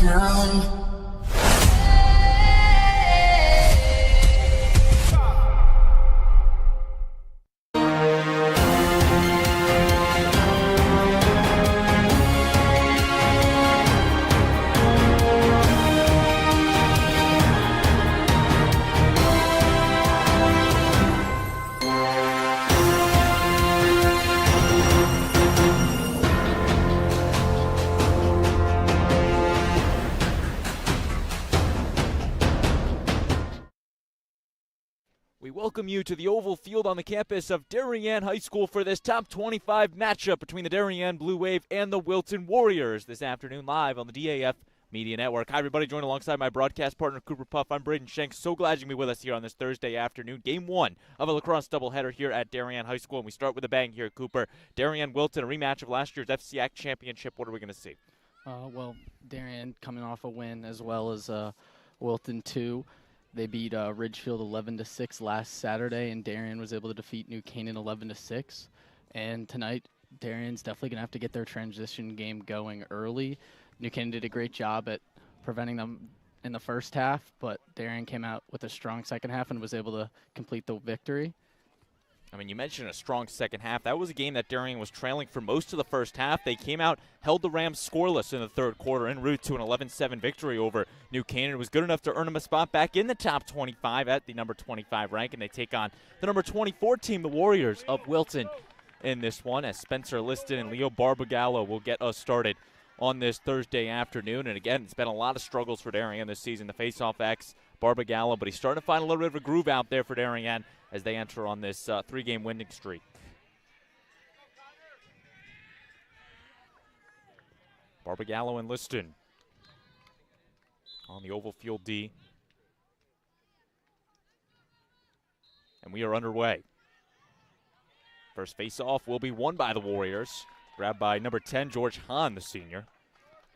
Town. We welcome you to the Oval Field on the campus of Darien High School for this top 25 matchup between the Darien Blue Wave and the Wilton Warriors this afternoon live on the DAF Media Network. Hi, everybody. Joined alongside my broadcast partner, Cooper Puff. I'm Braden Shanks. So glad you can be with us here on this Thursday afternoon. Game one of a lacrosse doubleheader here at Darien High School. And we start with a bang here, Cooper. Darien-Wilton, a rematch of last year's FCIAC championship. What are we going to see? Well, Darien coming off a win as well as Wilton 2. They beat Ridgefield 11-6 last Saturday, and Darien was able to defeat New Canaan 11-6. And tonight, Darien's definitely going to have to get their transition game going early. New Canaan did a great job at preventing them in the first half, but Darien came out with a strong second half and was able to complete the victory. I mean, you mentioned a strong second half. That was a game that Darien was trailing for most of the first half. They came out, held the Rams scoreless in the third quarter en route to an 11-7 victory over New Canaan. It was good enough to earn them a spot back in the top 25 at the number 25 rank, and they take on the number 24 team, the Warriors of Wilton, in this one, as Spencer Liston and Leo Barbagallo will get us started on this Thursday afternoon. And again, it's been a lot of struggles for Darien this season. The face-off X, Barbagallo, but he's starting to find a little bit of a groove out there for Darien as they enter on this three-game winning streak. Barbagallo and Liston on the Oval Field D. And we are underway. First face-off will be won by the Warriors, grabbed by number 10, George Hahn, the senior.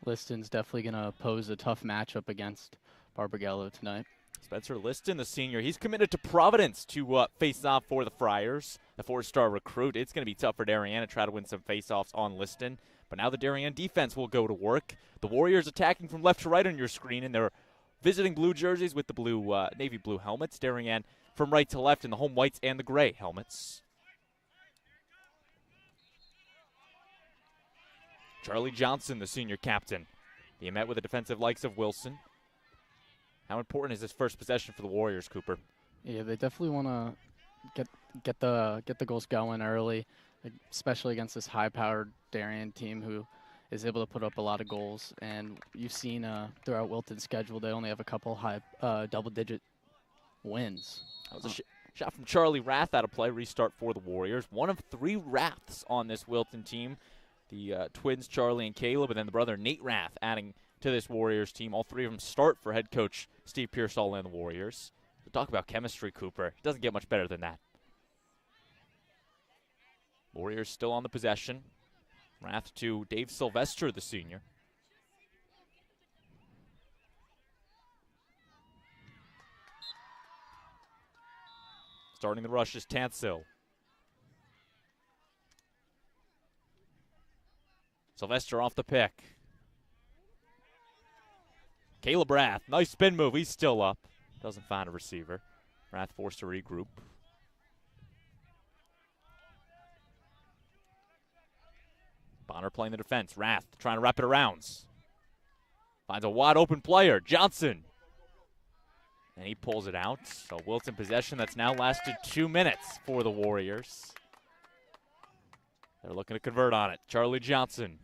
Liston's definitely going to pose a tough matchup against Barbagallo tonight. Spencer Liston, the senior, he's committed to Providence to face off for the Friars, the four-star recruit. It's going to be tough for Darien to try to win some face-offs on Liston. But now the Darien defense will go to work. The Warriors attacking from left to right on your screen, and they're visiting blue jerseys with the blue, navy blue helmets. Darien from right to left in the home whites and the gray helmets. Charlie Johnson, the senior captain. He met with the defensive likes of Wilson. How important is this first possession for the Warriors, Cooper? Yeah, they definitely want to get the goals going early, especially against this high-powered Darien team who is able to put up a lot of goals. And you've seen throughout Wilton's schedule, they only have a couple high double-digit wins. That was a shot from Charlie Rath out of play. Restart for the Warriors. One of three Raths on this Wilton team. The twins, Charlie and Caleb, and then the brother Nate Rath adding to this Warriors team. All three of them start for head coach Steve Pearsall and the Warriors. So talk about chemistry, Cooper. It doesn't get much better than that. Warriors still on the possession. Rath to Dave Sylvester, the senior. Starting the rush is Tansil. Sylvester off the pick. Caleb Rath, nice spin move. He's still up. Doesn't find a receiver. Rath forced to regroup. Bonner playing the defense. Rath trying to wrap it around. Finds a wide open player. Johnson. And he pulls it out. So Wilton possession that's now lasted 2 minutes for the Warriors. They're looking to convert on it. Charlie Johnson.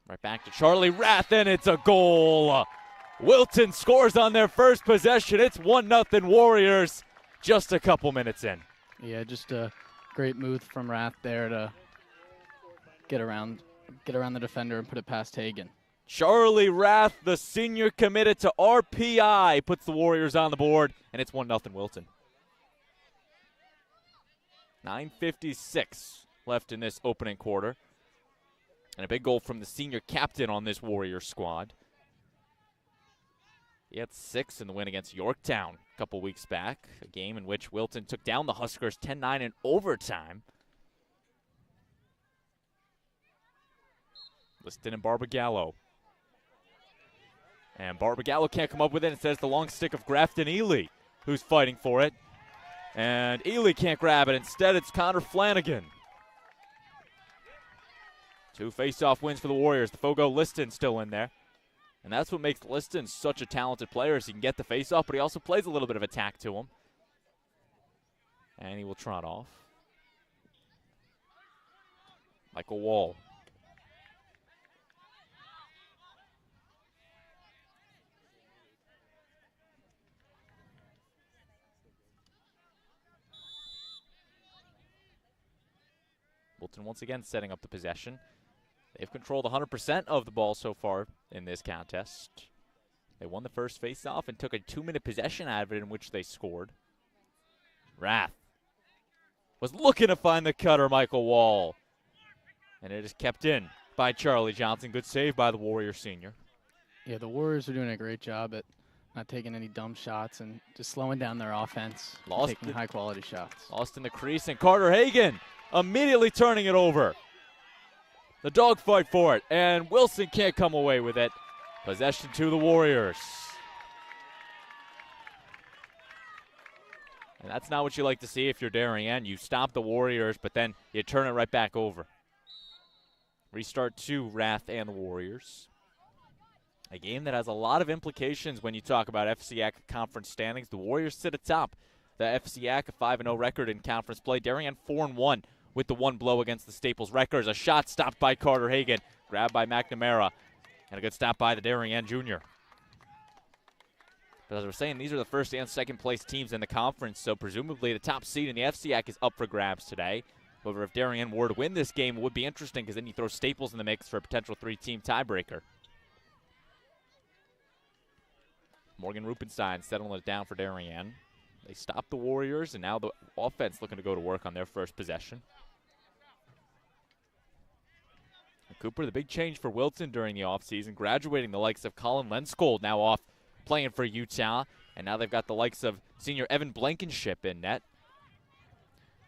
Right back to Charlie Rath, and it's a goal. Wilton scores on their first possession. It's 1-0 Warriors just a couple minutes in. Yeah, just a great move from Rath there to get around the defender and put it past Hagan. Charlie Rath, the senior committed to RPI, puts the Warriors on the board, and it's 1-0 Wilton. 9:56 left in this opening quarter. And a big goal from the senior captain on this Warriors squad. He had 6 in the win against Yorktown a couple weeks back, a game in which Wilton took down the Huskers 10-9 in overtime. Liston and Barbagallo. And Barbagallo can't come up with it. It says the long stick of Grafton Ely, who's fighting for it. And Ely can't grab it. Instead, it's Connor Flanagan. 2 face-off wins for the Warriors. The Fogo Liston still in there. And that's what makes Liston such a talented player, is he can get the face-off, but he also plays a little bit of attack to him. And he will trot off. Michael Wall. Wilton once again setting up the possession. They've controlled 100% of the ball so far in this contest. They won the first face-off and took a 2-minute possession out of it in which they scored. Rath was looking to find the cutter, Michael Wall. And it is kept in by Charlie Johnson. Good save by the Warrior senior. Yeah, the Warriors are doing a great job at not taking any dumb shots and just slowing down their offense, taking high-quality shots. Lost in the crease, and Carter Hagan immediately turning it over. The dogfight for it, and Wilson can't come away with it. Possession to the Warriors. And that's not what you like to see if you're Darien. You stop the Warriors, but then you turn it right back over. Restart to Rath and the Warriors. A game that has a lot of implications when you talk about FCIAC conference standings. The Warriors sit atop the FCIAC, a 5-0 record in conference play. Darien 4-1 with the 1 blow against the Staples Wreckers. A shot stopped by Carter Hagan, grabbed by McNamara, and a good stop by the Darien junior. But as we're saying, these are the first and second place teams in the conference, so presumably the top seed in the FCIAC is up for grabs today. However, if Darien were to win this game, it would be interesting because then you throw Staples in the mix for a potential 3-team tiebreaker. Morgan Rupenstein settling it down for Darien. They stopped the Warriors, and now the offense looking to go to work on their first possession. And Cooper, the big change for Wilton during the offseason, graduating the likes of Colin Lenskold now off playing for Utah, and now they've got the likes of senior Evan Blankenship in net.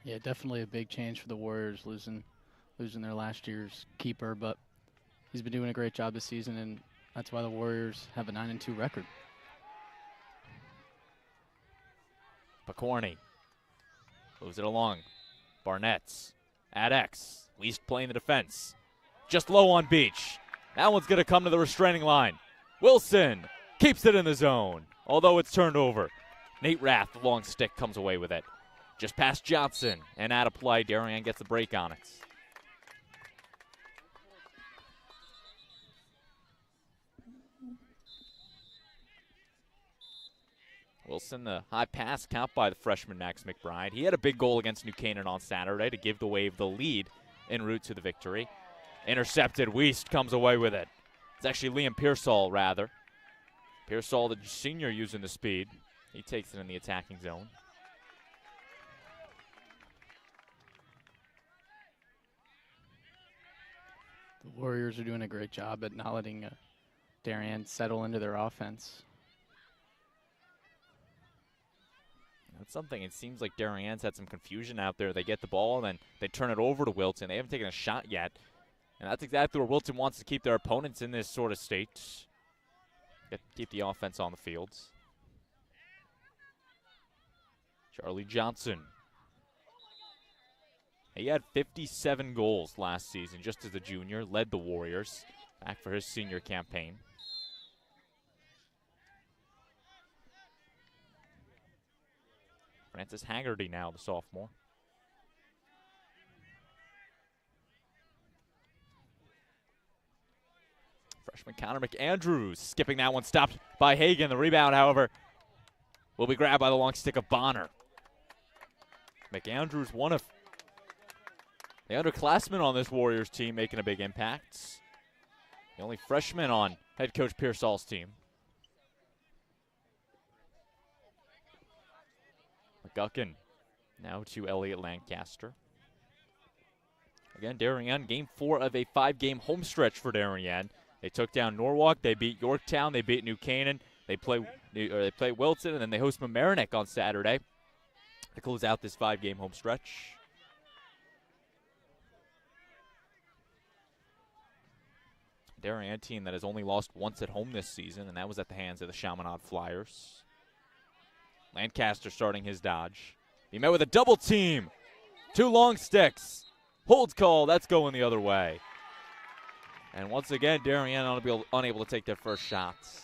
Yeah, definitely a big change for the Warriors, losing their last year's keeper, but he's been doing a great job this season, and that's why the Warriors have a 9-2 record. Picorni moves it along. Barnett's at X. Least playing the defense. Just low on Beach. That one's going to come to the restraining line. Wilson keeps it in the zone, although it's turned over. Nate Rath, the long stick, comes away with it. Just past Johnson, and out of play. Darien gets a break on it. Wilson, the high pass caught by the freshman Max McBride. He had a big goal against New Canaan on Saturday to give the Wave the lead en route to the victory. Intercepted. Wiest comes away with it. It's actually Liam Pearsall, rather. Pearsall, the senior, using the speed. He takes it in the attacking zone. The Warriors are doing a great job at not letting Darien settle into their offense. That's something. It seems like Darien's had some confusion out there. They get the ball, and then they turn it over to Wilton. They haven't taken a shot yet. And that's exactly where Wilton wants to keep their opponents in this sort of state. Keep the offense on the fields. Charlie Johnson. He had 57 goals last season just as a junior. Led the Warriors back for his senior campaign. Francis Haggerty now, the sophomore. Freshman Connor McAndrews skipping that one, stopped by Hagan. The rebound, however, will be grabbed by the long stick of Bonner. McAndrews, one of the underclassmen on this Warriors team, making a big impact. The only freshman on head coach Pearsall's team. McGuckin Now to Elliott Lancaster. Again, Darien, game 4 of a 5-game home stretch for Darien. They took down Norwalk, they beat Yorktown, they beat New Canaan, they play Wilton, and then they host Mamaroneck on Saturday to close out this 5-game home stretch. Darien team that has only lost once at home this season, and that was at the hands of the Chaminade Flyers. Lancaster starting his dodge. He met with a double team. 2 long sticks. Holds call, that's going the other way. And once again, Darien unable to take their first shots.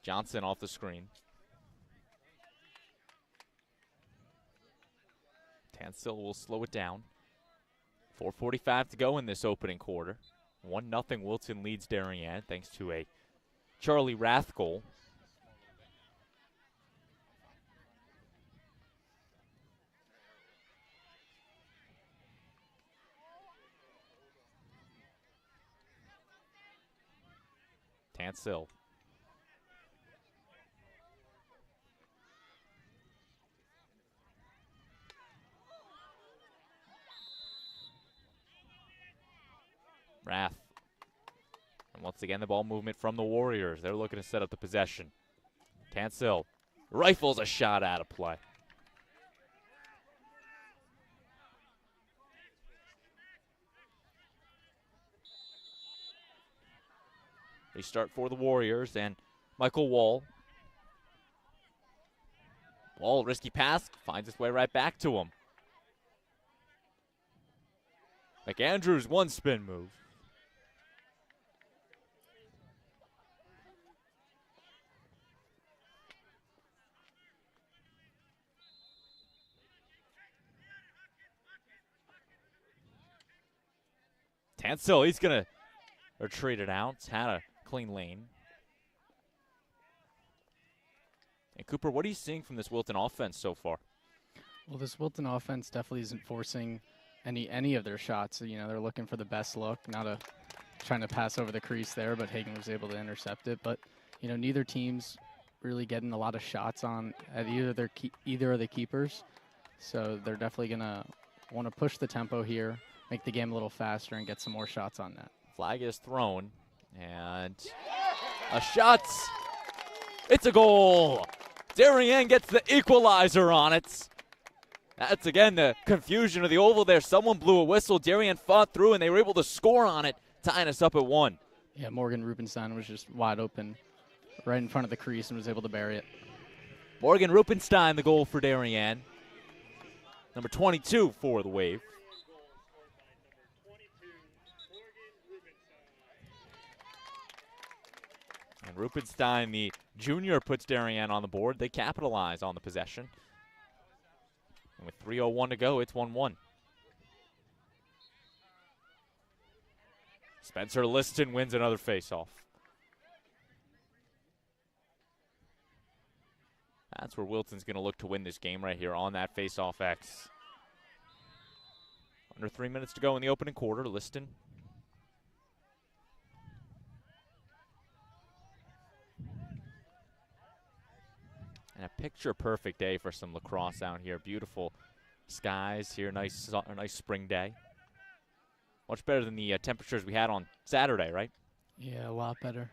Johnson off the screen. Tansil will slow it down. 4:45 to go in this opening quarter. 1-0 Wilton leads Darien thanks to a Charlie Rath goal. Tansil. Rath. And once again, the ball movement from the Warriors. They're looking to set up the possession. Tansil rifles a shot out of play. They start for the Warriors, and Michael Wall. Wall, risky pass, finds his way right back to him. McAndrews, one spin move. Tansil, he's going to retreat it out. Had a clean lane. And Cooper, what are you seeing from this Wilton offense so far? Well, this Wilton offense definitely isn't forcing any of their shots. You know, they're looking for the best look, not trying to pass over the crease there, but Hagen was able to intercept it. But, you know, neither team's really getting a lot of shots on at either of the keepers. So they're definitely going to want to push the tempo here, make the game a little faster, and get some more shots on that. Flag is thrown, and a shot. It's a goal. Darien gets the equalizer on it. That's, again, the confusion of the oval there. Someone blew a whistle. Darien fought through, and they were able to score on it, tying us up at 1. Yeah, Morgan Rubenstein was just wide open right in front of the crease and was able to bury it. Morgan Rubenstein, the goal for Darien. Number 22 for the Wave. And Rubenstein, the junior, puts Darien on the board. They capitalize on the possession. And with 3:01 to go, it's 1-1. Spencer Liston wins another faceoff. That's where Wilton's going to look to win this game right here on that faceoff X. Under 3 minutes to go in the opening quarter. Liston. And a picture-perfect day for some lacrosse out here. Beautiful skies here, nice spring day. Much better than the temperatures we had on Saturday, right? Yeah, a lot better.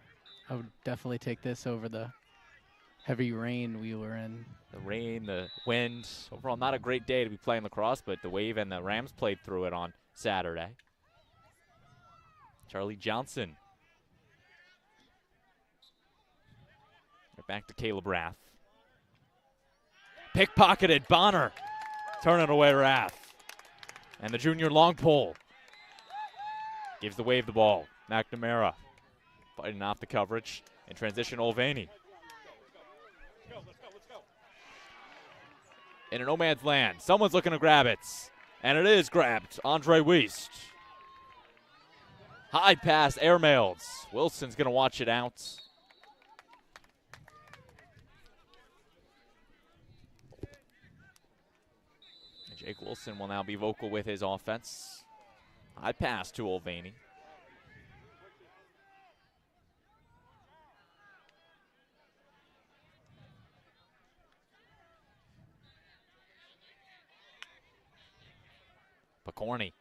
I would definitely take this over the heavy rain we were in. The rain, the wind. Overall, not a great day to be playing lacrosse, but the Wave and the Rams played through it on Saturday. Charlie Johnson. Right back to Caleb Rath. Pickpocketed Bonner. Turning away Rath. And the junior long pole. Gives the Wave the ball. McNamara fighting off the coverage. In transition, Olvani. In a no man's land. Someone's looking to grab it. And it is grabbed. Andre Wiest. High pass, airmailed. Wilson's going to watch it out. Jake Wilson will now be vocal with his offense. High pass to Olvani. Picorni.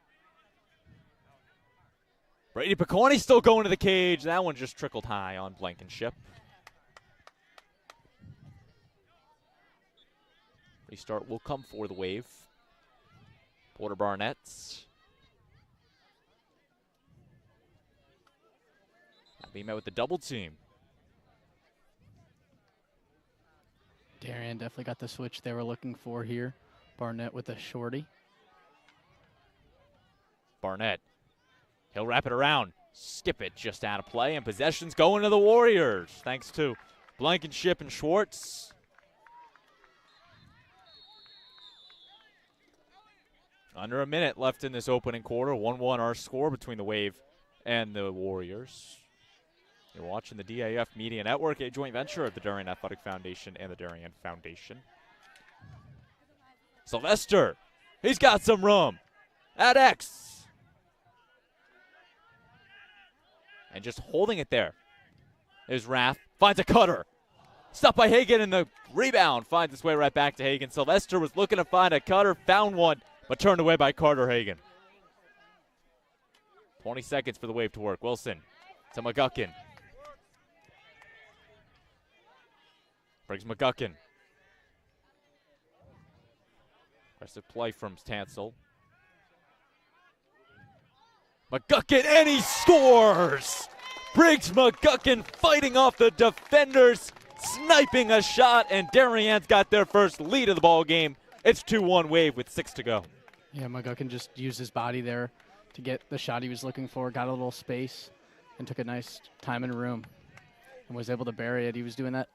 Brady Picorni still going to the cage. That one just trickled high on Blankenship. Restart will come for the Wave. Porter Barnett's. Being met with the double team. Darien definitely got the switch they were looking for here. Barnett with a shorty. Barnett. He'll wrap it around. Skip it just out of play, and possession's going to the Warriors, thanks to Blankenship and Schwartz. Under a minute left in this opening quarter. 1-1 our score between the Wave and the Warriors. You're watching the DAF Media Network, a joint venture of the Darien Athletic Foundation and the Darien Foundation. Sylvester, he's got some room at X. And just holding it there is Rath. Finds a cutter. Stopped by Hagan, and the rebound finds its way right back to Hagan. Sylvester was looking to find a cutter, found one, but turned away by Carter Hagan. 20 seconds for the Wave to work. Wilson to McGuckin. Briggs McGuckin. Aggressive play from Tansel. McGuckin, and he scores! Briggs McGuckin fighting off the defenders, sniping a shot, and Darien's got their first lead of the ball game. It's 2-1 Wave with 6 to go. Yeah, McGuckin just used his body there to get the shot he was looking for, got a little space, and took a nice time in room, and was able to bury it. He was doing that,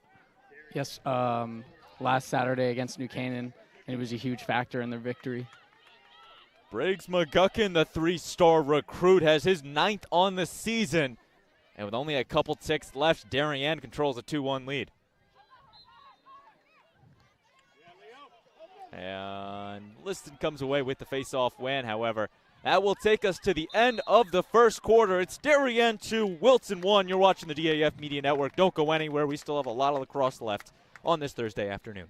yes, last Saturday against New Canaan, and it was a huge factor in their victory. Briggs McGuckin, the 3-star recruit, has his 9th on the season. And with only a couple ticks left, Darien controls a 2-1 lead. And Liston comes away with the face-off win. However, that will take us to the end of the first quarter. It's Darien 2, Wilton 1. You're watching the DAF Media Network. Don't go anywhere. We still have a lot of lacrosse left on this Thursday afternoon.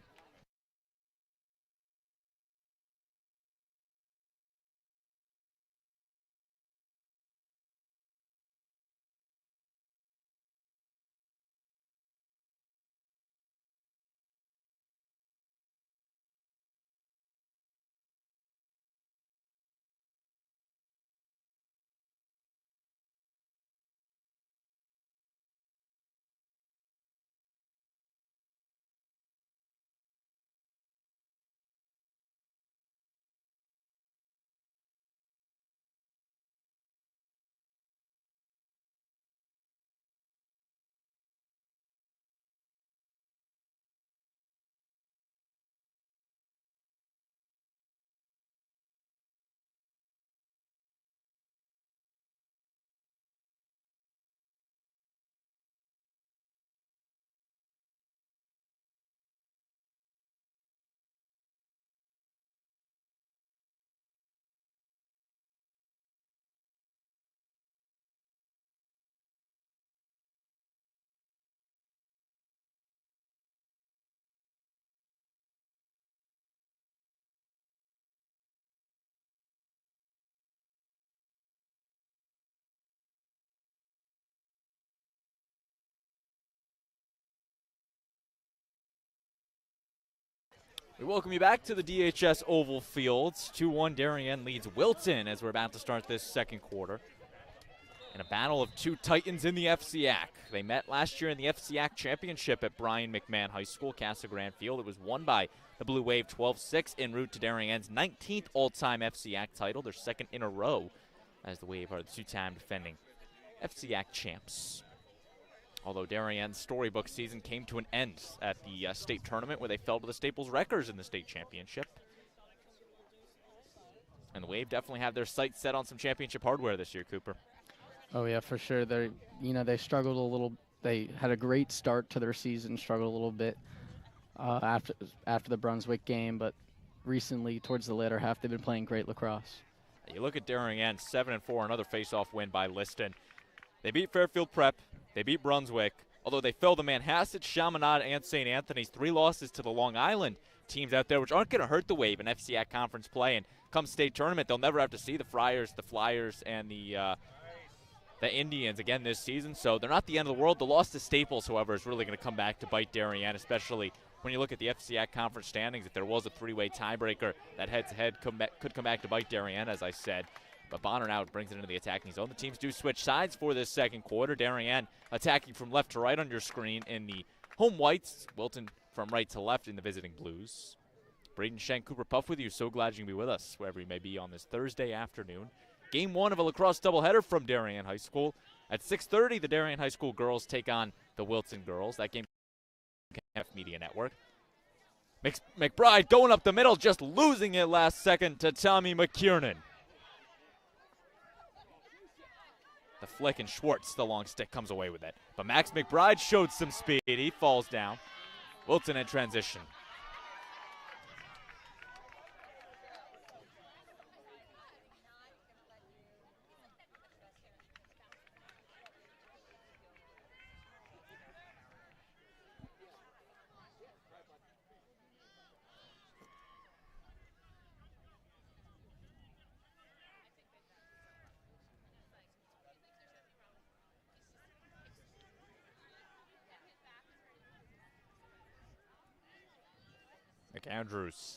We welcome you back to the DHS Oval Fields. 2-1 Darien leads Wilton as we're about to start this second quarter. In a battle of two titans in the FCIAC. They met last year in the FCIAC championship at Brian McMahon High School, Casa Grande Field. It was won by the Blue Wave 12-6 en route to Darien's 19th all-time FCIAC title, their second in a row, as the Wave are the two-time defending FCIAC champs. Although Darien's storybook season came to an end at the state tournament where they fell to the Staples Wreckers in the state championship. And the Wave definitely have their sights set on some championship hardware this year, Cooper. Oh yeah, for sure. They struggled a little. They had a great start to their season, struggled a little bit after the Brunswick game, but recently, towards the later half, they've been playing great lacrosse. You look at Darien, 7-4, another face-off win by Liston. They beat Fairfield Prep. They beat Brunswick, although they fell to Manhasset, Chaminade, and St. Anthony's. 3 losses to the Long Island teams out there, which aren't going to hurt the Wave in FCIAC conference play. And come state tournament, they'll never have to see the Friars, the Flyers, and the Indians again this season. So they're not the end of the world. The loss to Staples, however, is really going to come back to bite Darien, especially when you look at the FCIAC conference standings. If there was a three-way tiebreaker, that head-to-head could come back to bite Darien, as I said. But Bonner now brings it into the attacking zone. The teams do switch sides for this second quarter. Darien attacking from left to right on your screen in the home whites. Wilton from right to left in the visiting blues. Braden Shank, Cooper Puff with you. So glad you can be with us wherever you may be on this Thursday afternoon. Game one of a lacrosse doubleheader from Darien High School. At 6:30, the Darien High School girls take on the Wilton girls. That game on DAF Media Network. McBride going up the middle, just losing it last second to Tommy McKiernan. The flick, and Schwartz, the long stick, comes away with it. But Max McBride showed some speed. He falls down. Wilton in transition. McAndrews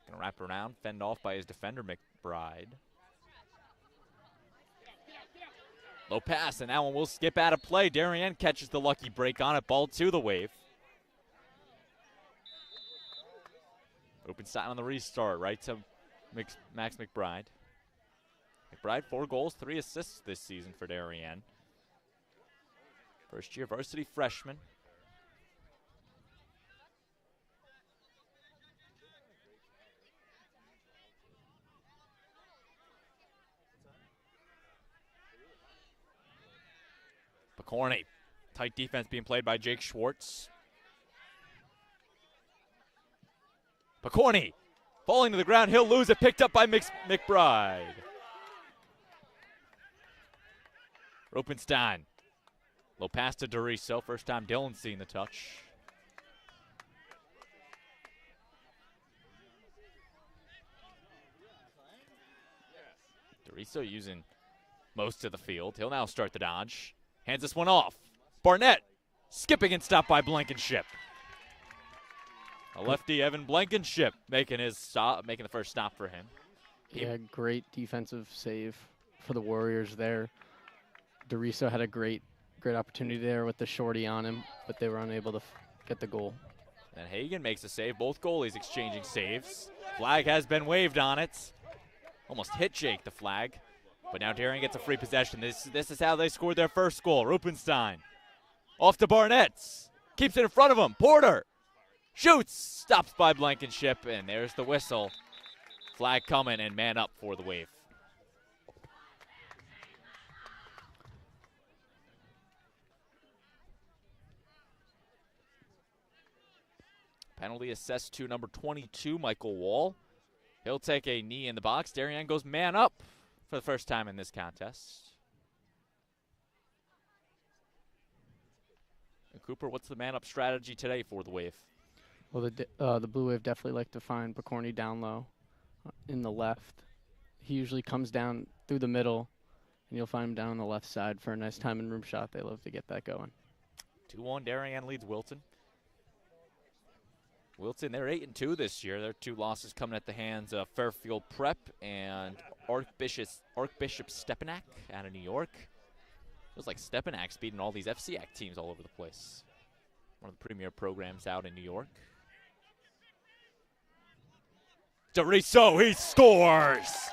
gonna wrap around, fend off by his defender McBride. Low pass, and that one will skip out of play. Darien catches the lucky break on it. Ball to the Wave. Open side on the restart, right to Max McBride. McBride, 4 goals, 3 assists this season for Darien. First year varsity freshman. Corney. Tight defense being played by Jake Schwartz. Picorni falling to the ground. He'll lose it. Picked up by McBride. Rupenstein. Low pass to Doriso. First time Dylan's seen the touch. Doriso using most of the field. He'll now start the dodge. Hands this one off. Barnett skipping and stopped by Blankenship. A lefty, Evan Blankenship, making the first stop for him. Yeah, great defensive save for the Warriors there. Doriso had a great opportunity there with the shorty on him, but they were unable to get the goal. And Hagan makes a save. Both goalies exchanging saves. Flag has been waved on it. Almost hit Jake, the flag. But now Darien gets a free possession. This is how they scored their first goal. Rupenstein off to Barnett. Keeps it in front of him. Porter shoots. Stops by Blankenship. And there's the whistle. Flag coming and man up for the Wave. Penalty assessed to number 22, Michael Wall. He'll take a knee in the box. Darien goes man up for the first time in this contest. And Cooper, what's the man-up strategy today for the Wave? Well, the Blue Wave definitely like to find Picorni down low in the left. He usually comes down through the middle, and you'll find him down on the left side for a nice time and room shot. They love to get that going. 2-1, Darien leads Wilton. Wilton, they're 8-2 this year. Their 2 losses coming at the hands of Fairfield Prep and Archbishop Stepanak out of New York. Feels like Stepanak's beating all these FCIAC teams all over the place. One of the premier programs out in New York. Doriso, he scores!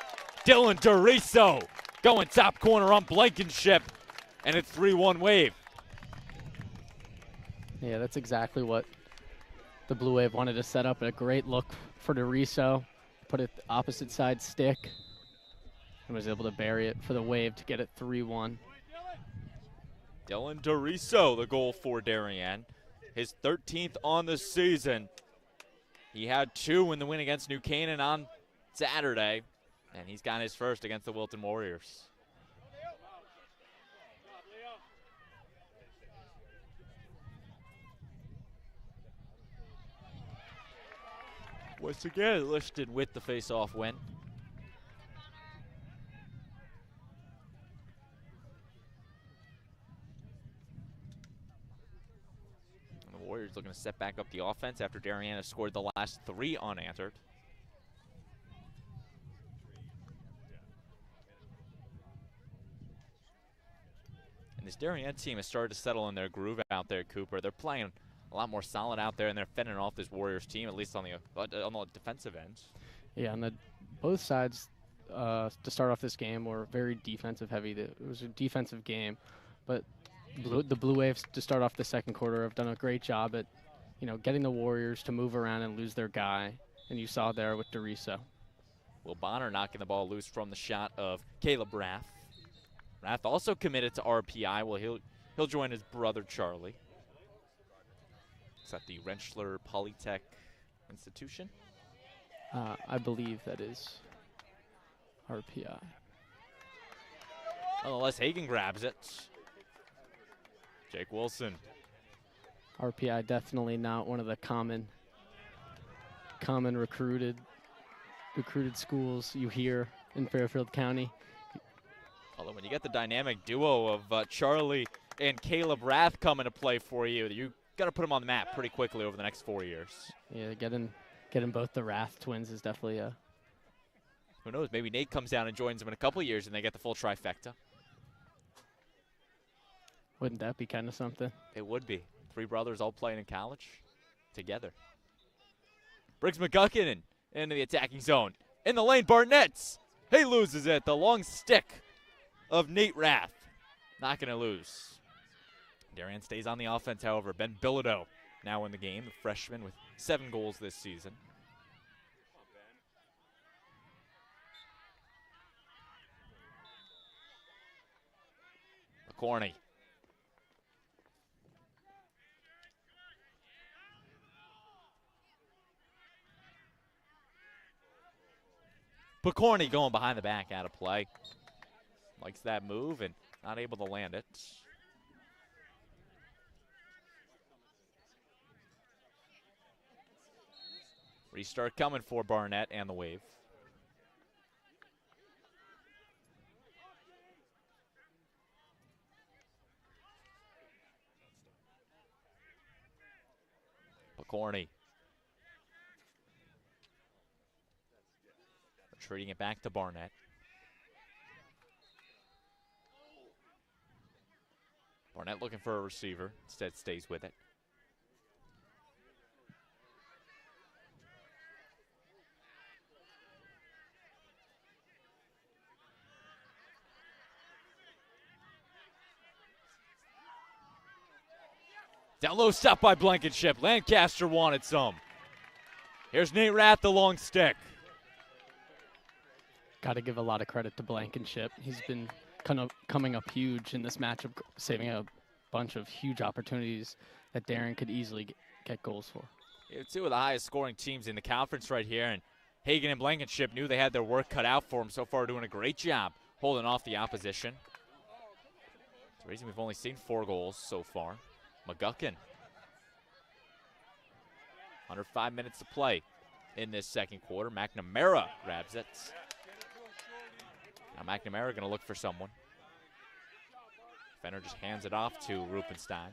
Dylan Doriso going top corner on Blankenship, and it's 3-1 Wave. Yeah, that's exactly what the Blue Wave wanted to set up. A great look for Doriso. Put it the opposite side stick and was able to bury it for the Wave to get it 3-1. Dylan Doriso, the goal for Darien. His 13th on the season. He had 2 in the win against New Canaan on Saturday, and he's got his first against the Wilton Warriors. Once again, listed with the face-off win. And the Warriors looking to set back up the offense after Darien has scored the last 3 unanswered. And this Darien team has started to settle in their groove out there, Cooper. They're playing a lot more solid out there, and they're fending off this Warriors team, at least on the defensive end. Yeah, on both sides to start off this game were very defensive heavy. It was a defensive game, but the Blue Waves to start off the second quarter have done a great job at, getting the Warriors to move around and lose their guy, and you saw there with Doriso. Will Bonner knocking the ball loose from the shot of Caleb Rath. Rath also committed to RPI. Well, he'll join his brother Charlie. Is that the Rentschler Polytech Institution? I believe that is RPI. Nonetheless, Hagen grabs it. Jake Wilson. RPI definitely not one of the common recruited schools you hear in Fairfield County. Although when you get the dynamic duo of Charlie and Caleb Rath coming to play for you got to put them on the map pretty quickly over the next 4 years. Yeah, getting both the Rath twins is definitely a... Who knows, maybe Nate comes down and joins them in a couple of years and they get the full trifecta. Wouldn't that be kind of something? It would be. 3 brothers all playing in college together. Briggs McGuckin into the attacking zone. In the lane, Barnett's. He loses it. The long stick of Nate Rath. Not going to lose. Darien stays on the offense, however. Ben Bilodeau now in the game, the freshman with 7 goals this season. McCorney. McCorney going behind the back, out of play. Likes that move and not able to land it. Restart coming for Barnett and the Wave. McCorney. Retreating it back to Barnett. Barnett looking for a receiver. Instead stays with it. Down low, stop by Blankenship. Lancaster wanted some. Here's Nate Rath, the long stick. Got to give a lot of credit to Blankenship. He's been kind of coming up huge in this matchup, saving a bunch of huge opportunities that Darien could easily get goals for. Yeah, 2 of the highest scoring teams in the conference right here, and Hagen and Blankenship knew they had their work cut out for them so far, doing a great job holding off the opposition. It's the reason we've only seen 4 goals so far. McGuckin. Under 5 minutes to play in this second quarter. McNamara grabs it. Now McNamara going to look for someone. Fenner just hands it off to Rupenstein.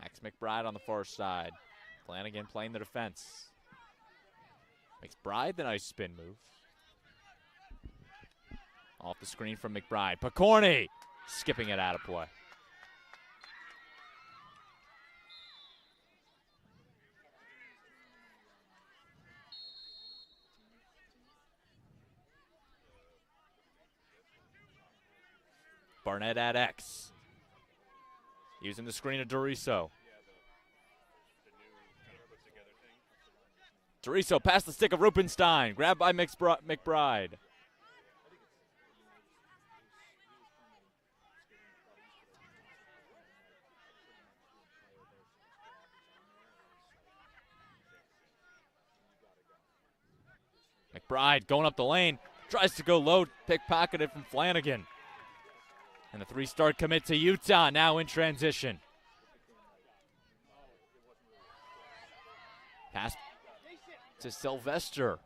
Max McBride on the far side. Flanagan playing the defense. McBride, the nice spin move. Off the screen from McBride. Picorni skipping it out of play. Barnett at X. Using the screen of Doriso. Doriso past the stick of Rupenstein. Grabbed by McBride. McBride going up the lane, tries to go low, pickpocketed from Flanagan. And the three-star commit to Utah now in transition. Pass to Sylvester.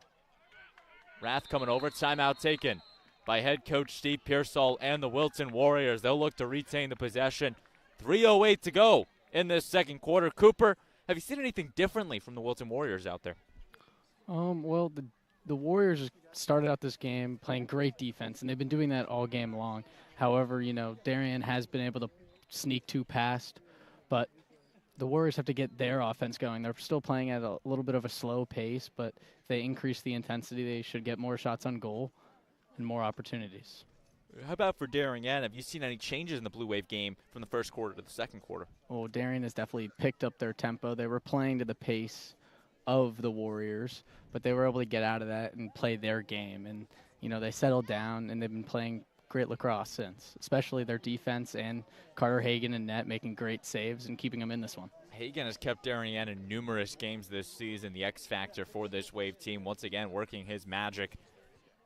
Rath coming over, timeout taken by head coach Steve Pearsall and the Wilton Warriors. They'll look to retain the possession. 3:08 to go in this second quarter. Cooper, have you seen anything differently from the Wilton Warriors out there? Well, the Warriors started out this game playing great defense, and they've been doing that all game long. However, Darien has been able to sneak two past, but the Warriors have to get their offense going. They're still playing at a little bit of a slow pace, but if they increase the intensity, they should get more shots on goal and more opportunities. How about for Darien? Have you seen any changes in the Blue Wave game from the first quarter to the second quarter? Well, Darien has definitely picked up their tempo. They were playing to the pace of the Warriors, but they were able to get out of that and play their game. And, they settled down, and they've been playing great lacrosse since, especially their defense and Carter Hagan and net making great saves and keeping them in this one. Hagan has kept Darien in numerous games this season, the X factor for this Wave team, once again working his magic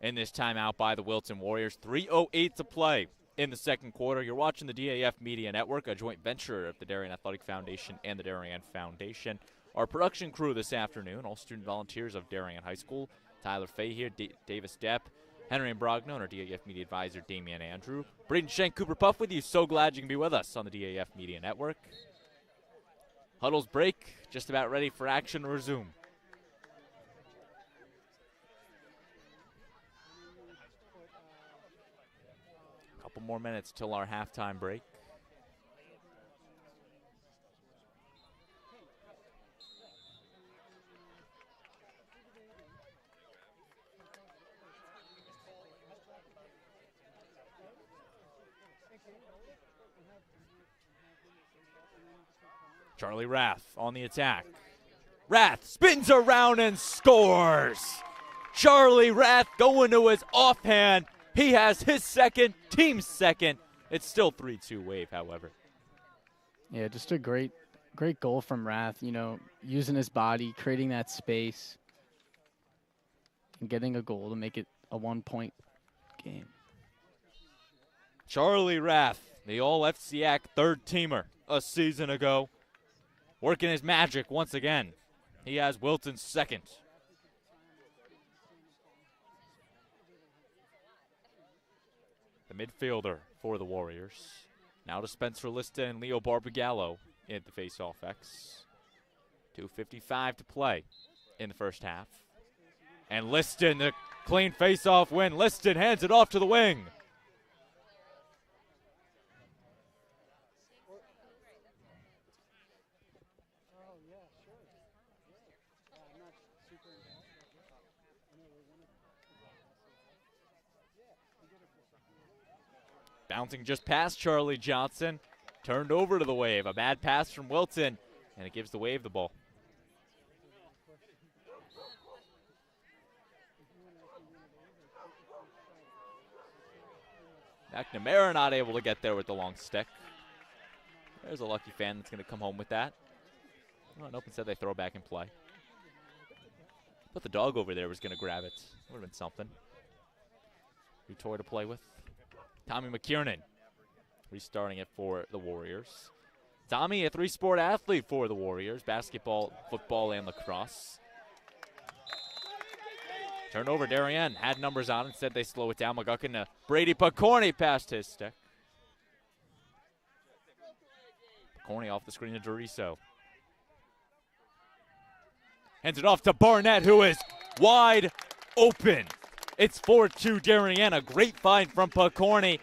in this timeout by the Wilton Warriors. 3:08 to play in the second quarter. You're watching the DAF Media Network, a joint venture of the Darien Athletic Foundation and the Darien Foundation. Our production crew this afternoon, all student volunteers of Darien High School. Tyler Fay here, Davis Depp, Henry Imbrogno, and our DAF Media Advisor, Damian Andrew. Braden Shank, Cooper Puff with you. So glad you can be with us on the DAF Media Network. Huddles break, just about ready for action to resume. A couple more minutes till our halftime break. Charlie Rath on the attack. Rath spins around and scores. Charlie Rath going to his offhand. He has his second, team's second. It's still 3-2 Wave, however. Yeah, just a great goal from Rath, using his body, creating that space, and getting a goal to make it a 1-point game. Charlie Rath, the All-FCIAC third-teamer a season ago, working his magic once again. He has Wilton's second. The midfielder for the Warriors. Now to Spencer Lista and Leo Barbagallo at the face-off X. 2:55 to play in the first half. And Liston, the clean face-off win. Liston hands it off to the wing. Bouncing just past Charlie Johnson. Turned over to the Wave. A bad pass from Wilton, and it gives the Wave the ball. McNamara not able to get there with the long stick. There's a lucky fan that's going to come home with that. Well, Open said they throw back in play. But the dog over there was going to grab it. Would have been something. New toy to play with. Tommy McKiernan restarting it for the Warriors. Tommy, a three-sport athlete for the Warriors. Basketball, football, and lacrosse. Turnover, Darien had numbers on. Instead, they slow it down. McGuckin to Brady Picorni past his stick. Picorni off the screen to Doriso. Hands it off to Barnett, who is wide open. It's 4-2 Darien. A great find from Picorni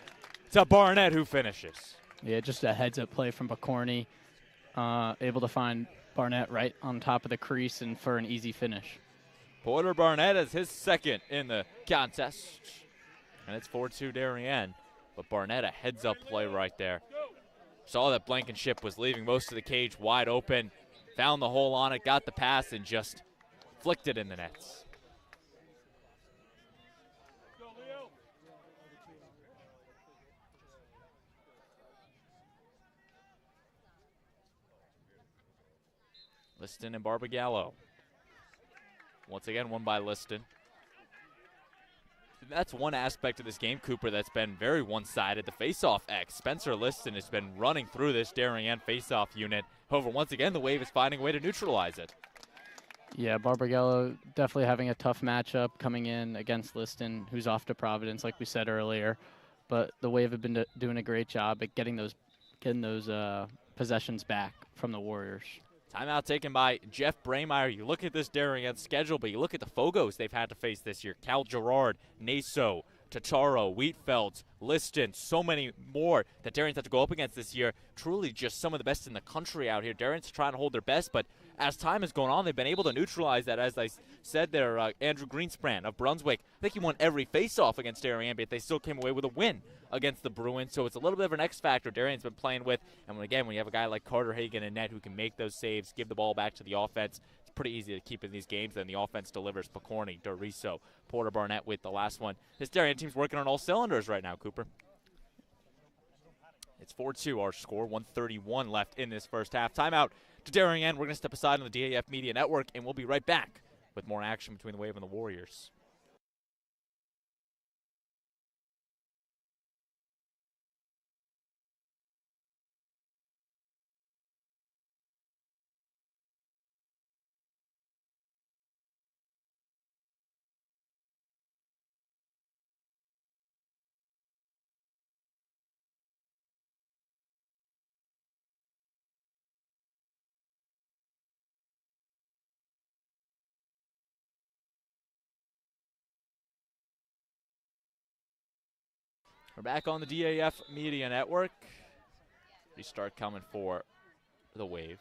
to Barnett, who finishes. Yeah, just a heads-up play from Picorni. Able to find Barnett right on top of the crease and for an easy finish. Porter Barnett is his second in the contest. And it's 4-2 Darien. But Barnett, a heads-up play right there. Saw that Blankenship was leaving most of the cage wide open. Found the hole on it, got the pass, and just flicked it in the nets. Liston and Barbagallo. Once again, won by Liston. that's one aspect of this game, Cooper, that's been very one-sided. The face-off X. Spencer Liston has been running through this Darien face-off unit. However, once again, the Wave is finding a way to neutralize it. Yeah, Barbagallo definitely having a tough matchup coming in against Liston, who's off to Providence, like we said earlier. But the Wave have been doing a great job at getting those possessions back from the Warriors. Timeout taken by Jeff Brameyer. You look at this Darien schedule, but you look at the Fogos they've had to face this year. Cal Gerard, Naso, Tataro, Wheatfelds, Liston, so many more that Darien's had to go up against this year. Truly just some of the best in the country out here. Darien's trying to hold their best, but as time has gone on, they've been able to neutralize that. As I said there, Andrew Greenspan of Brunswick, I think he won every face-off against Darien, but they still came away with a win against the Bruins. So it's a little bit of an X factor Darien's been playing with. And when you have a guy like Carter Hagan in net who can make those saves, give the ball back to the offense, it's pretty easy to keep in these games. Then the offense delivers. Picorni, Doriso, Porter Barnett with the last one. This Darien team's working on all cylinders right now, Cooper. It's 4-2 our score, 1:31 left in this first half. Timeout to Darien. We're going to step aside on the DAF Media Network, and we'll be right back with more action between the Wave and the Warriors. We're back on the DAF Media Network. Restart coming for the Wave.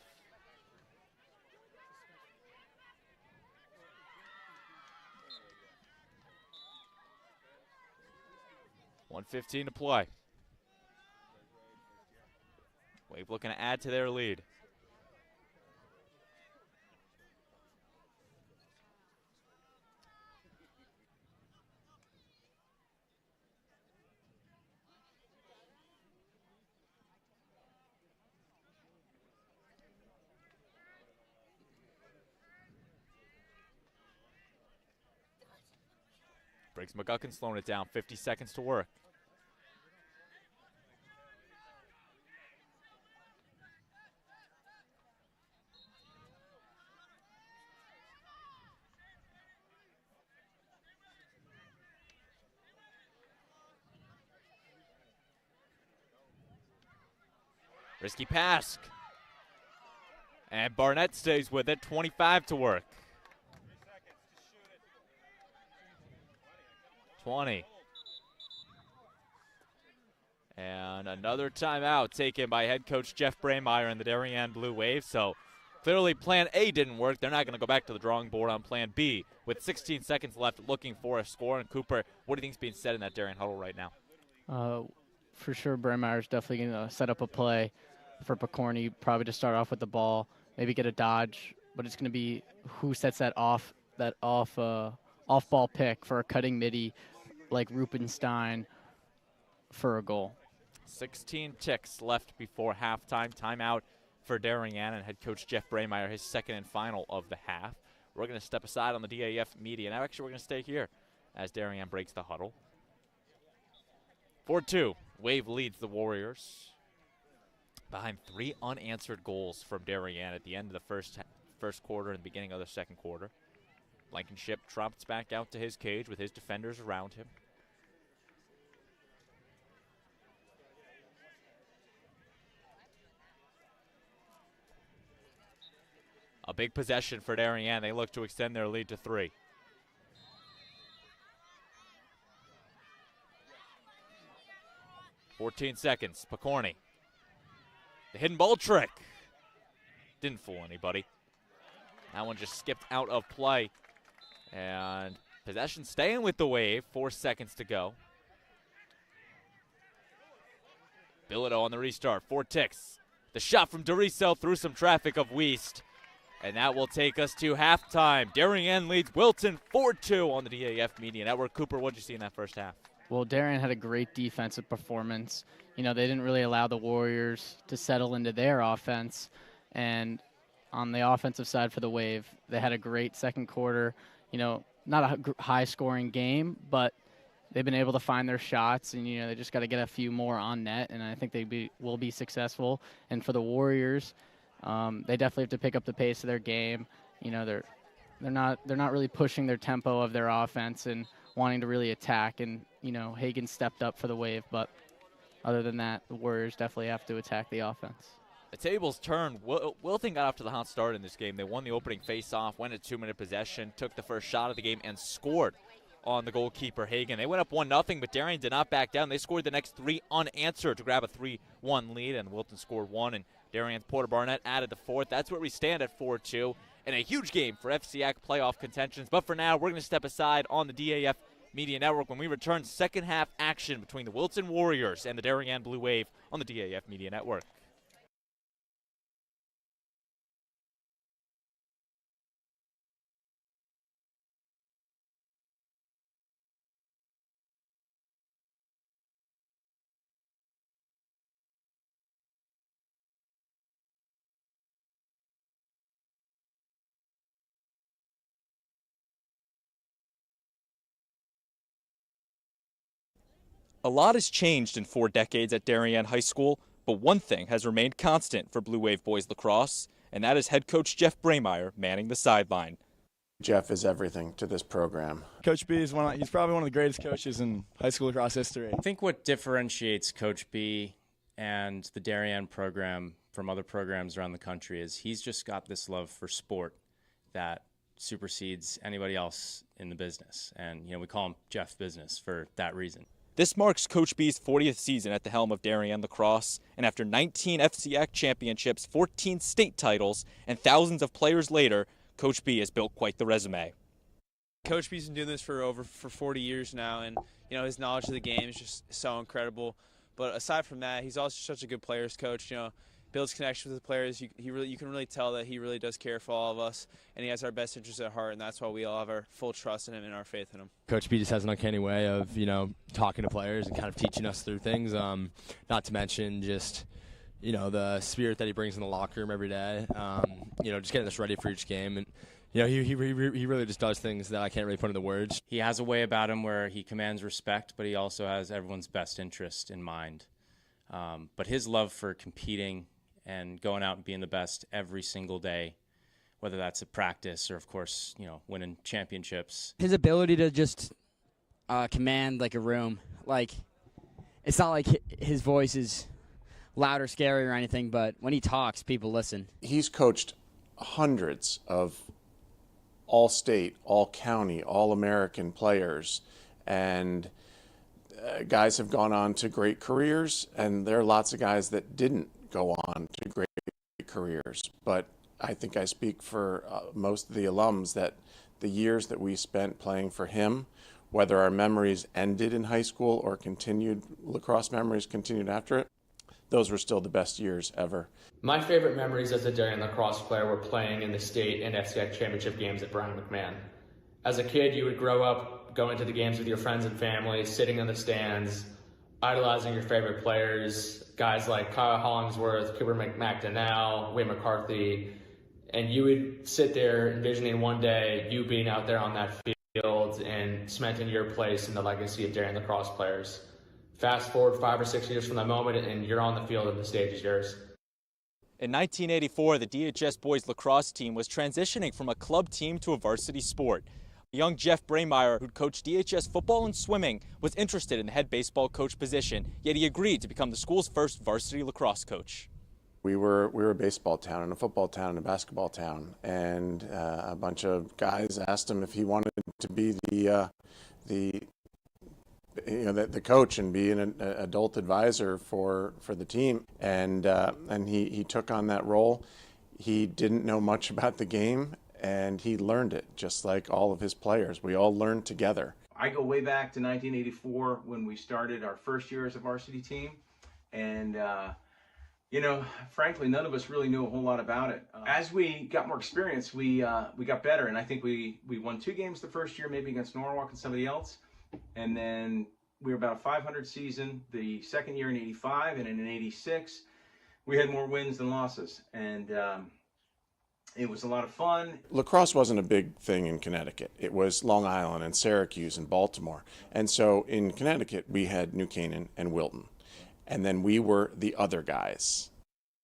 .115 to play. Wave looking to add to their lead. Briggs McGuckin slowing it down, 50 seconds to work. Risky pass. And Barnett stays with it, 25 to work. 20. And another timeout taken by head coach Jeff Brameyer and the Darien Blue Wave. So clearly plan A didn't work. They're not going to go back to the drawing board on plan B with 16 seconds left looking for a score. And Cooper, what do you think's being said in that Darien huddle right now? For sure, Bremeyer's definitely going to set up a play for Picorni, probably to start off with the ball, maybe get a dodge, but it's going to be who sets that off ball pick for a cutting midi like Rupenstein for a goal. 16 ticks left before halftime. Timeout for Darien and head coach Jeff Brameyer, his second and final of the half. We're going to step aside on the DAF Media. Now, actually, we're going to stay here as Darien breaks the huddle. 4-2. Wave leads the Warriors behind 3 unanswered goals from Darien at the end of the first quarter and the beginning of the second quarter. Blankenship trumps back out to his cage with his defenders around him. A big possession for Darien. They look to extend their lead to 3. .14 seconds. Picorni. The hidden ball trick. Didn't fool anybody. That one just skipped out of play. And possession staying with the Wave. 4 seconds to go. Bilodeau on the restart. 4 ticks. The shot from Doriso through some traffic of Wiest. And that will take us to halftime. Darien leads Wilton 4-2 on the DAF Media Network. Cooper, what did you see in that first half? Well, Darien had a great defensive performance. You know, they didn't really allow the Warriors to settle into their offense. And on the offensive side for the Wave, they had a great second quarter. You know, not a high-scoring game, but they've been able to find their shots, and they just got to get a few more on net, and I think will be successful. And for the Warriors, they definitely have to pick up the pace of their game. They're not really pushing their tempo of their offense and wanting to really attack. And Hagen stepped up for the Wave, but other than that, the Warriors definitely have to attack the offense. The tables turned. Wilton got off to the hot start in this game. They won the opening face-off, went a 2-minute possession, took the first shot of the game, and scored on the goalkeeper, Hagen. They went up 1-0, but Darien did not back down. They scored the next 3 unanswered to grab a 3-1 lead, and Wilton scored 1, and Darien's Porter Barnett added the 4th. That's where we stand at 4-2, and a huge game for FCIAC playoff contentions. But for now, we're going to step aside on the DAF Media Network when we return second half action between the Wilton Warriors and the Darien Blue Wave on the DAF Media Network. A lot has changed in 4 decades at Darien High School, but one thing has remained constant for Blue Wave boys lacrosse, and that is head coach Jeff Brameyer manning the sideline. Jeff is everything to this program. Coach B is he's probably one of the greatest coaches in high school lacrosse history. I think what differentiates Coach B and the Darien program from other programs around the country is he's just got this love for sport that supersedes anybody else in the business. And, we call him Jeff Business for that reason. This marks Coach B's 40th season at the helm of Darien Lacrosse, and after 19 FCIAC championships, 14 state titles, and thousands of players later, Coach B has built quite the resume. Coach B's been doing this for 40 years now, and his knowledge of the game is just so incredible. But aside from that, he's also such a good players coach. Builds connections with the players. You can really tell that he really does care for all of us, and he has our best interests at heart, and that's why we all have our full trust in him and our faith in him. Coach B just has an uncanny way of talking to players and kind of teaching us through things. Not to mention just the spirit that he brings in the locker room every day. Just getting us ready for each game, and he really just does things that I can't really put into words. He has a way about him where he commands respect, but he also has everyone's best interest in mind. But his love for competing and going out and being the best every single day, whether that's at practice or, of course, winning championships. His ability to just command like a room, it's not like his voice is loud or scary or anything, but when he talks, people listen. He's coached hundreds of all-state, all-county, all-American players, and guys have gone on to great careers, and there are lots of guys that didn't go on to great careers. But I think I speak for most of the alums that the years that we spent playing for him, whether our memories ended in high school or lacrosse memories continued after it, those were still the best years ever. My favorite memories as a Darien lacrosse player were playing in the state and FCIAC championship games at Brown McMahon. As a kid, you would grow up going to the games with your friends and family, sitting in the stands, idolizing your favorite players, guys like Kyle Hollingsworth, Cooper McDonnell, Wade McCarthy, and you would sit there envisioning one day you being out there on that field and cementing your place in the legacy of Darien lacrosse players. Fast forward 5 or 6 years from that moment, and you're on the field and the stage is yours. In 1984, the DHS boys lacrosse team was transitioning from a club team to a varsity sport. Young Jeff Brameyer, who'd coached DHS football and swimming, was interested in the head baseball coach position, yet he agreed to become the school's first varsity lacrosse coach. We were a baseball town and a football town and a basketball town, and a bunch of guys asked him if he wanted to be the coach and be an adult advisor for the team, and he took on that role. He didn't know much about the game, and he learned it just like all of his players. We all learned together. I go way back to 1984 when we started our first year as a varsity team, and frankly, none of us really knew a whole lot about it. As we got more experience, we got better, and I think we won 2 games the first year, maybe against Norwalk and somebody else, and then we were about a 500 season the second year in 85, and in 86 we had more wins than losses, and It was a lot of fun. Lacrosse wasn't a big thing in Connecticut. It was Long Island and Syracuse and Baltimore. And so in Connecticut, we had New Canaan and Wilton. And then we were the other guys.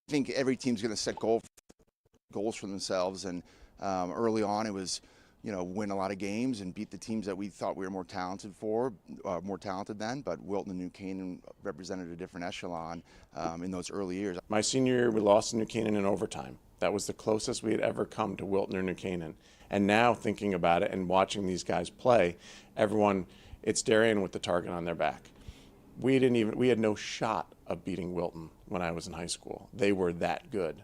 I think every team's going to set goals for themselves. And early on, it was, win a lot of games and beat the teams that we thought we were more talented than. But Wilton and New Canaan represented a different echelon in those early years. My senior year, we lost to New Canaan in overtime. That was the closest we had ever come to Wilton or New Canaan. And now thinking about it and watching these guys play, it's Darien with the target on their back. We had no shot of beating Wilton when I was in high school. They were that good.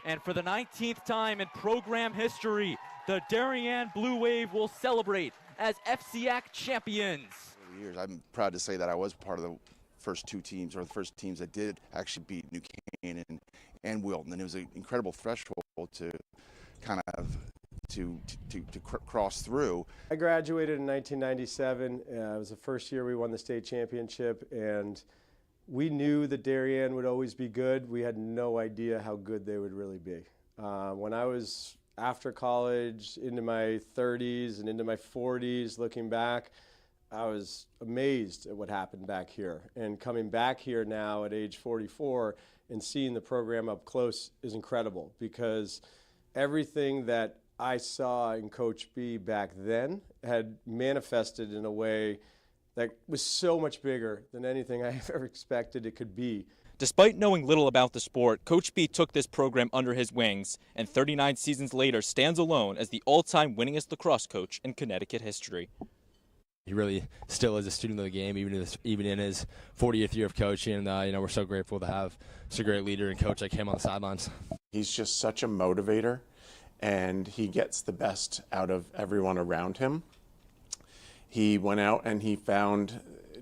And for the 19th time in program history, the Darien Blue Wave will celebrate as FCIAC champions. I'm proud to say that I was part of the first two teams, or the first teams that did actually beat New Canaan and Wilton, and it was an incredible threshold to kind of to cross through. I graduated in 1997. It was the first year we won the state championship, and we knew that Darien would always be good. We had no idea how good they would really be. When I was after college, into my 30s and into my 40s, looking back, I was amazed at what happened back here. And coming back here now at age 44 and seeing the program up close is incredible, because everything that I saw in Coach B back then had manifested in a way that was so much bigger than anything I ever expected it could be. Despite knowing little about the sport, Coach B took this program under his wings, and 39 seasons later stands alone as the all-time winningest lacrosse coach in Connecticut history. He really still is a student of the game, even in his 40th year of coaching. And we're so grateful to have such a great leader and coach like him on the sidelines. He's just such a motivator, and he gets the best out of everyone around him. He went out and he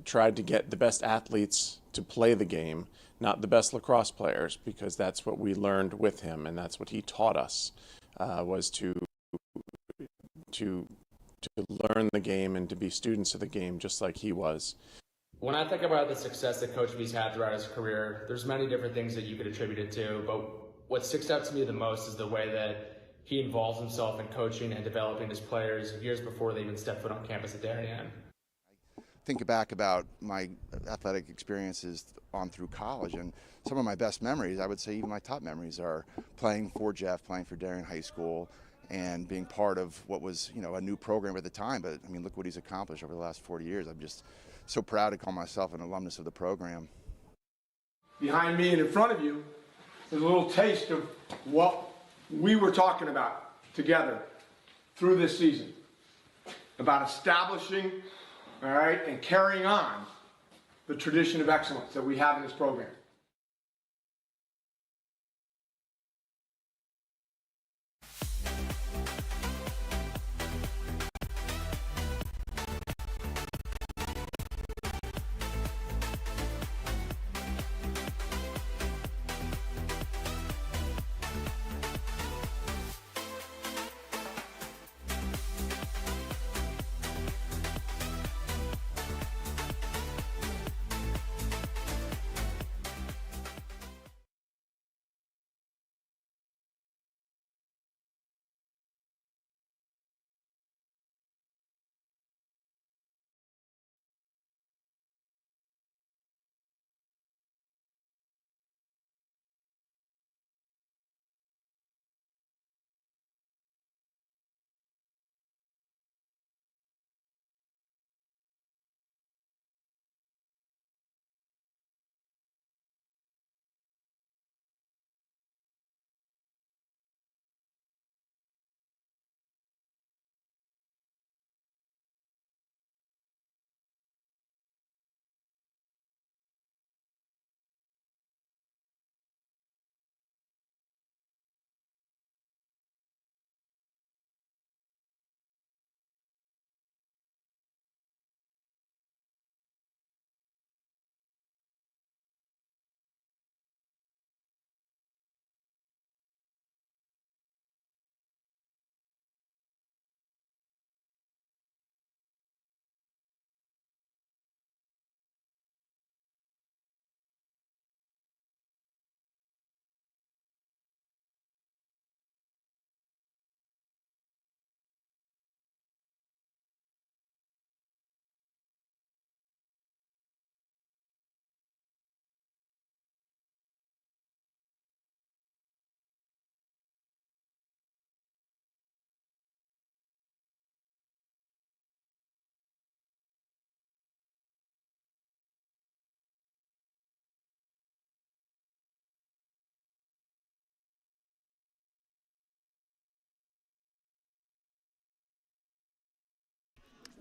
tried to get the best athletes to play the game, not the best lacrosse players, because that's what we learned with him, and that's what he taught us, was to learn the game and to be students of the game just like he was. When I think about the success that Coach B's had throughout his career, there's many different things that you could attribute it to, but what sticks out to me the most is the way that he involves himself in coaching and developing his players years before they even step foot on campus at Darien. Think back about my athletic experiences on through college, and some of my best memories, I would say even my top memories, are playing for Jeff, playing for Darien High School, and being part of what was, a new program at the time. But I mean, look what he's accomplished over the last 40 years. I'm just so proud to call myself an alumnus of the program. Behind me and in front of you is a little taste of what we were talking about together through this season, about establishing, and carrying on the tradition of excellence that we have in this program.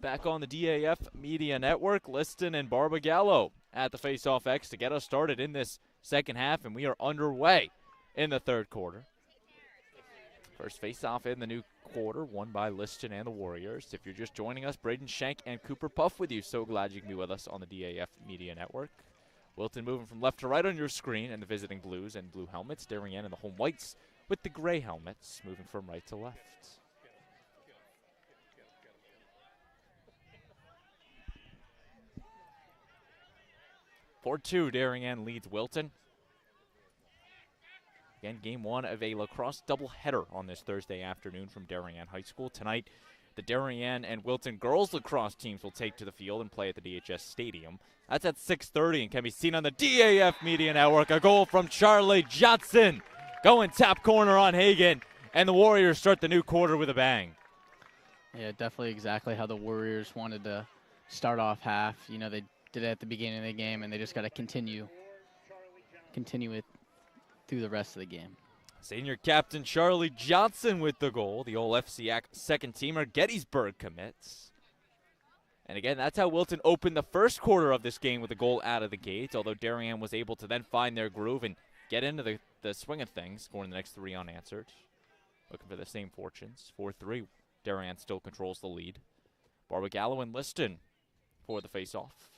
Back on the DAF Media Network, Liston and Barbagallo at the face-off X to get us started in this second half, and we are underway in the third quarter. First face-off in the new quarter, won by Liston and the Warriors. If you're just joining us, Braden Schenk and Cooper Puff with you. So glad you can be with us on the DAF Media Network. Wilton moving from left to right on your screen, and the visiting Blues and blue helmets. Darien and the home whites with the gray helmets, moving from right to left. For 4-2, Darien leads Wilton. Again, game one of a lacrosse doubleheader on this Thursday afternoon from Darien High School. Tonight, the Darien and Wilton girls lacrosse teams will take to the field and play at the DHS Stadium. That's at 6:30 and can be seen on the DAF Media Network. A goal from Charlie Johnson, going top corner on Hagan, and the Warriors start the new quarter with a bang. Yeah, definitely exactly how the Warriors wanted to start off half. You know, they did it at the beginning of the game, and they just got to continue it through the rest of the game. Senior captain Charlie Johnson with the goal. The old FCIAC second teamer Gettysburg commits. And again, that's how Wilton opened the first quarter of this game with a goal out of the gate, although Darien was able to then find their groove and get into the swing of things, scoring the next three unanswered. Looking for the same fortunes. 4-3, Darien still controls the lead. Barbagallo and Liston for the face-off.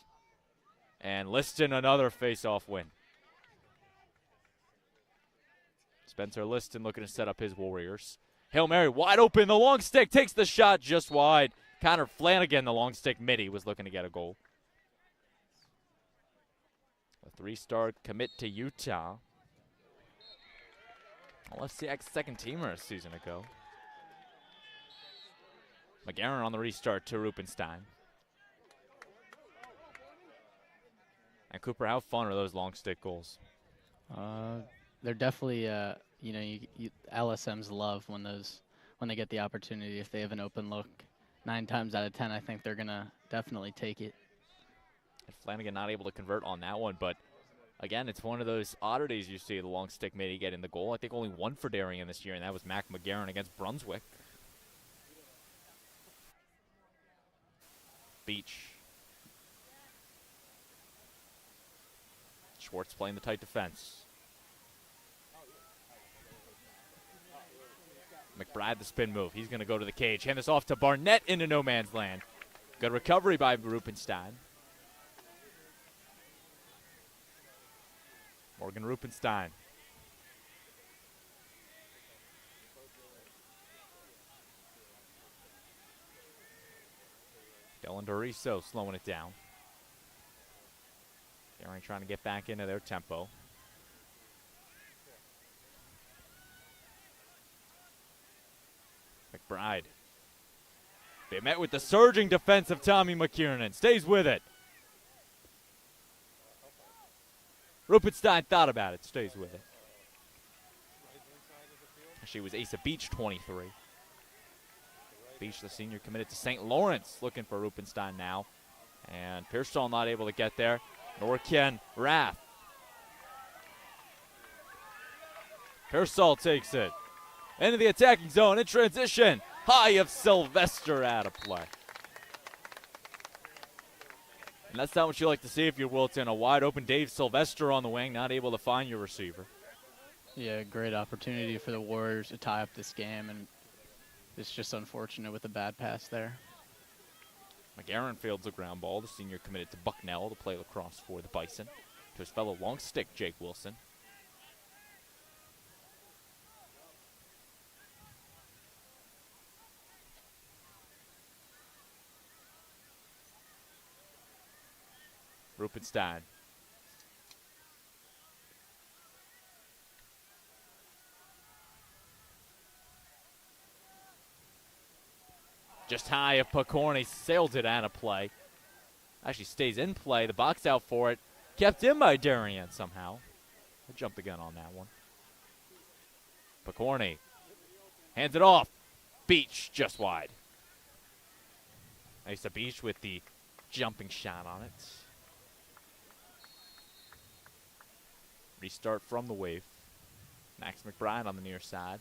And Liston another face-off win. Spencer Liston looking to set up his Warriors. Hail Mary wide open. The long stick takes the shot just wide. Connor Flanagan, the long stick midi, was looking to get a goal. A 3-star commit to Utah. FCIAC's second teamer a season ago. McGarren on the restart to Rupenstein. And Cooper, how fun are those long stick goals? They're definitely, LSMs love when they get the opportunity. If they have an open look, 9 times out of 10, I think they're gonna definitely take it. And Flanagan not able to convert on that one, but again, it's one of those oddities you see the long stick midi get in the goal. I think only one for Darien this year, and that was Mac McGarren against Brunswick. Beach. Schwartz playing the tight defense. McBride the spin move. He's going to go to the cage. Hand this off to Barnett into no man's land. Good recovery by Rupenstein. Morgan Rupenstein. Dylan Doriso slowing it down. Darien trying to get back into their tempo. McBride. They met with the surging defense of Tommy McKiernan. Stays with it. Rupenstein thought about it. Stays with it. She was Asa Beach, 23. Beach, the senior, committed to St. Lawrence. Looking for Rupenstein now. And Pearsall not able to get there. Nor can Rath. Pearsall takes it. Into the attacking zone in transition. High of Sylvester out of play. And that's not what you like to see if you're Wilton. A wide open Dave Sylvester on the wing, not able to find your receiver. Yeah, great opportunity for the Warriors to tie up this game, and it's just unfortunate with a bad pass there. McGarren fields a ground ball. The senior committed to Bucknell to play lacrosse for the Bison. To his fellow long stick, Jake Wilson. Rupenstein. Just high of Picorni, sails it out of play. Actually stays in play. The box out for it. Kept in by Darien somehow. I jumped the gun on that one. Picorni hands it off. Beach just wide. Nice to Beach with the jumping shot on it. Restart from the wave. Max McBride on the near side.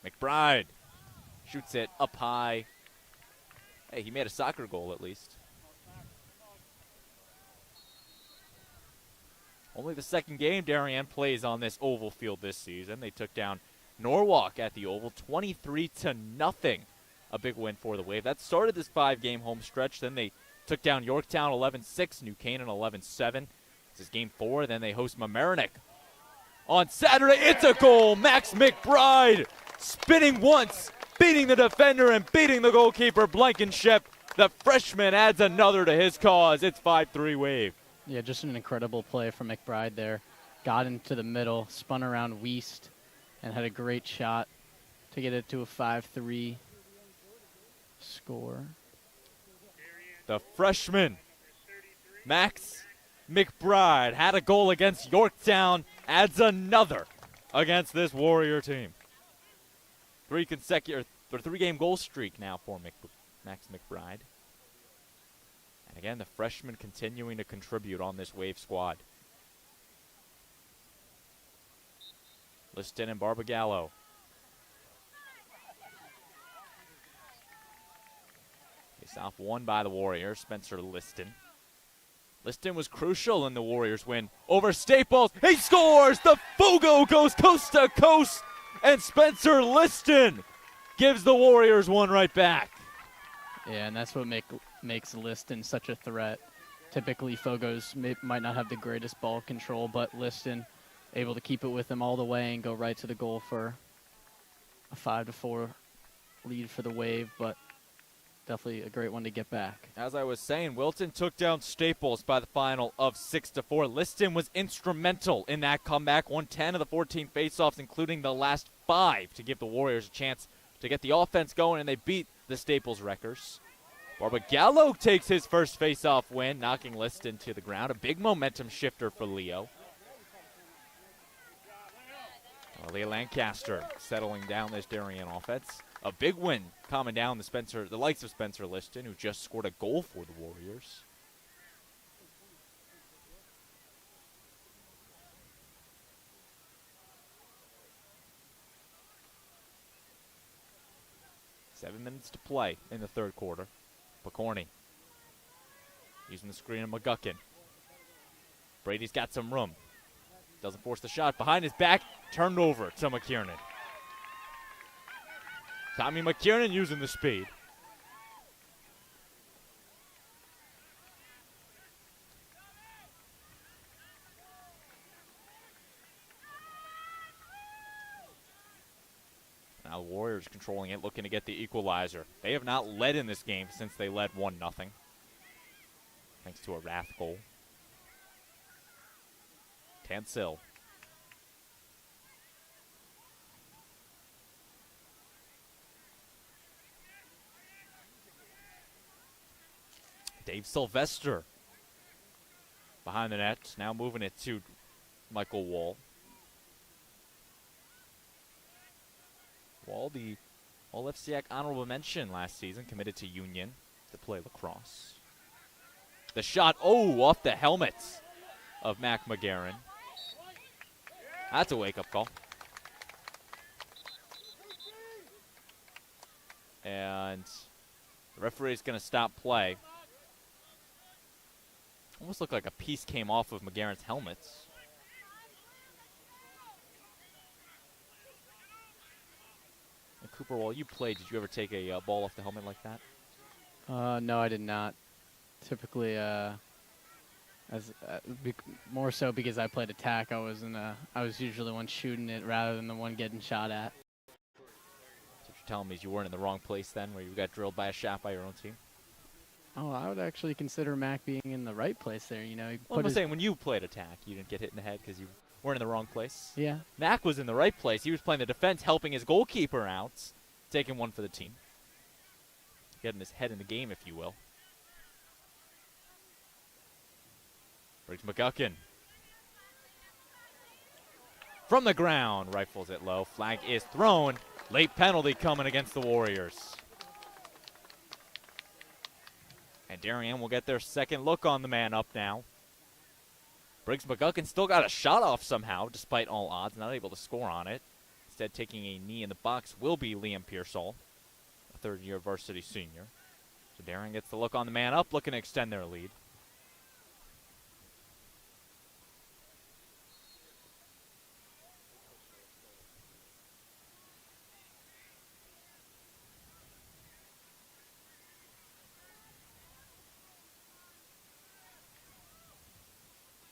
McBride Shoots it up high. Hey, he made a soccer goal at least. Only the second game Darien plays on this oval field this season. They took down Norwalk at the Oval 23-0. A big win for the Wave. That started this 5-game home stretch. Then they took down Yorktown 11-6, New Canaan 11-7. This is game 4. Then they host Mamaroneck on Saturday. It's a goal. Max McBride spinning once, beating the defender and beating the goalkeeper Blankenship. The freshman adds another to his cause. It's 5-3 Wave. Yeah, just an incredible play from McBride there. Got into the middle, spun around Wiest, and had a great shot to get it to a 5-3 score. The freshman, Max McBride, had a goal against Yorktown, adds another against this Warrior team. 3-game goal streak now for Max McBride. And again, the freshman continuing to contribute on this Wave squad. Liston and Barbagallo. Face off won by the Warriors, Spencer Liston. Liston was crucial in the Warriors win over Staples. He scores! The Fugo goes coast to coast, and Spencer Liston gives the Warriors one right back. Yeah, and that's what makes Liston such a threat. Typically, Fogos might not have the greatest ball control, but Liston able to keep it with him all the way and go right to the goal for a 5-4 lead for the Wave, but definitely a great one to get back. As I was saying, Wilton took down Staples by the final of 6-4. Liston was instrumental in that comeback, won 10 of the 14 faceoffs, including the last 5, to give the Warriors a chance to get the offense going, and they beat the Staples Wreckers. Barbagallo takes his first faceoff win, knocking Liston to the ground. A big momentum shifter for Leo. Leah Lancaster settling down this Darien offense. A big win calming down the likes of Spencer Liston, who just scored a goal for the Warriors. Seven minutes to play in the third quarter. Picorni using the screen of McGuckin. Brady's got some room. Doesn't force the shot. Behind his back, turned over to McKiernan. Tommy McKiernan using the speed. Now the Warriors controlling it, looking to get the equalizer. They have not led in this game since they led 1-0. Thanks to a Rath goal. Tansil. Dave Sylvester behind the net, now moving it to Michael Wall. Wall, the All-FCIAC honorable mention last season, committed to Union to play lacrosse. The shot, off the helmet of Mac McGarren. That's a wake-up call. And the referee's going to stop play. Almost looked like a piece came off of McGarren's helmet. And Cooper, while you played, did you ever take a ball off the helmet like that? No, I did not. Typically, more so because I played attack, I was usually the one shooting it rather than the one getting shot at. So what you're telling me is you weren't in the wrong place then, where you got drilled by a shot by your own team? Oh, I would actually consider Mac being in the right place there. You know, I'm saying when you played attack, you didn't get hit in the head because you weren't in the wrong place. Yeah. Mac was in the right place. He was playing the defense, helping his goalkeeper out, taking one for the team. Getting his head in the game, if you will. Briggs McGuckin. From the ground, rifles it low. Flag is thrown. Late penalty coming against the Warriors. And Darien will get their second look on the man up now. Briggs McGuckin still got a shot off somehow, despite all odds, not able to score on it. Instead, taking a knee in the box will be Liam Pearsall. third-year varsity senior. So Darien gets the look on the man up, looking to extend their lead.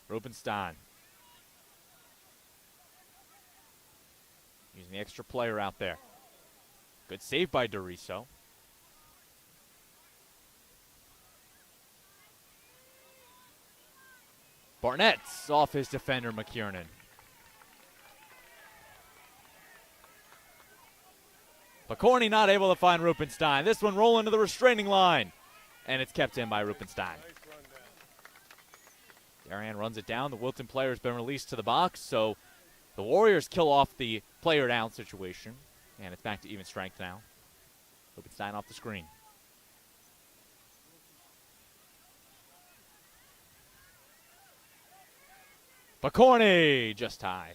Rubenstein. Using the extra player out there. Good save by DeRiso. Barnett's off his defender, McKiernan. Picorni not able to find Rubenstein. This one rolling to the restraining line. And it's kept in by Rubenstein. Darien runs it down. The Wilton player has been released to the box, so the Warriors kill off the player down situation. And it's back to even strength now. Rubenstein off the screen. Picorni just high.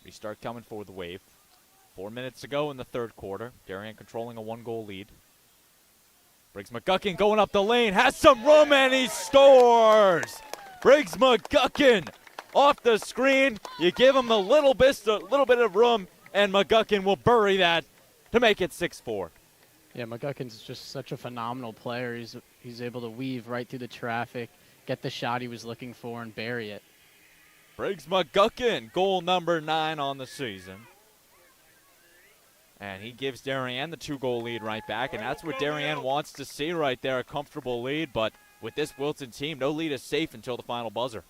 Restart coming for the Wave. 4 minutes to go in the third quarter. Darien controlling a 1-goal lead. Briggs McGuckin going up the lane, has some room, and he scores! Briggs McGuckin off the screen. You give him a little bit of room, and McGuckin will bury that to make it 6-4. Yeah, McGuckin's just such a phenomenal player. He's able to weave right through the traffic, get the shot he was looking for, and bury it. Briggs McGuckin, goal number 9 on the season. And he gives Darien the 2-goal lead right back, and that's what Darien wants to see right there, a comfortable lead. But with this Wilton team, no lead is safe until the final buzzer.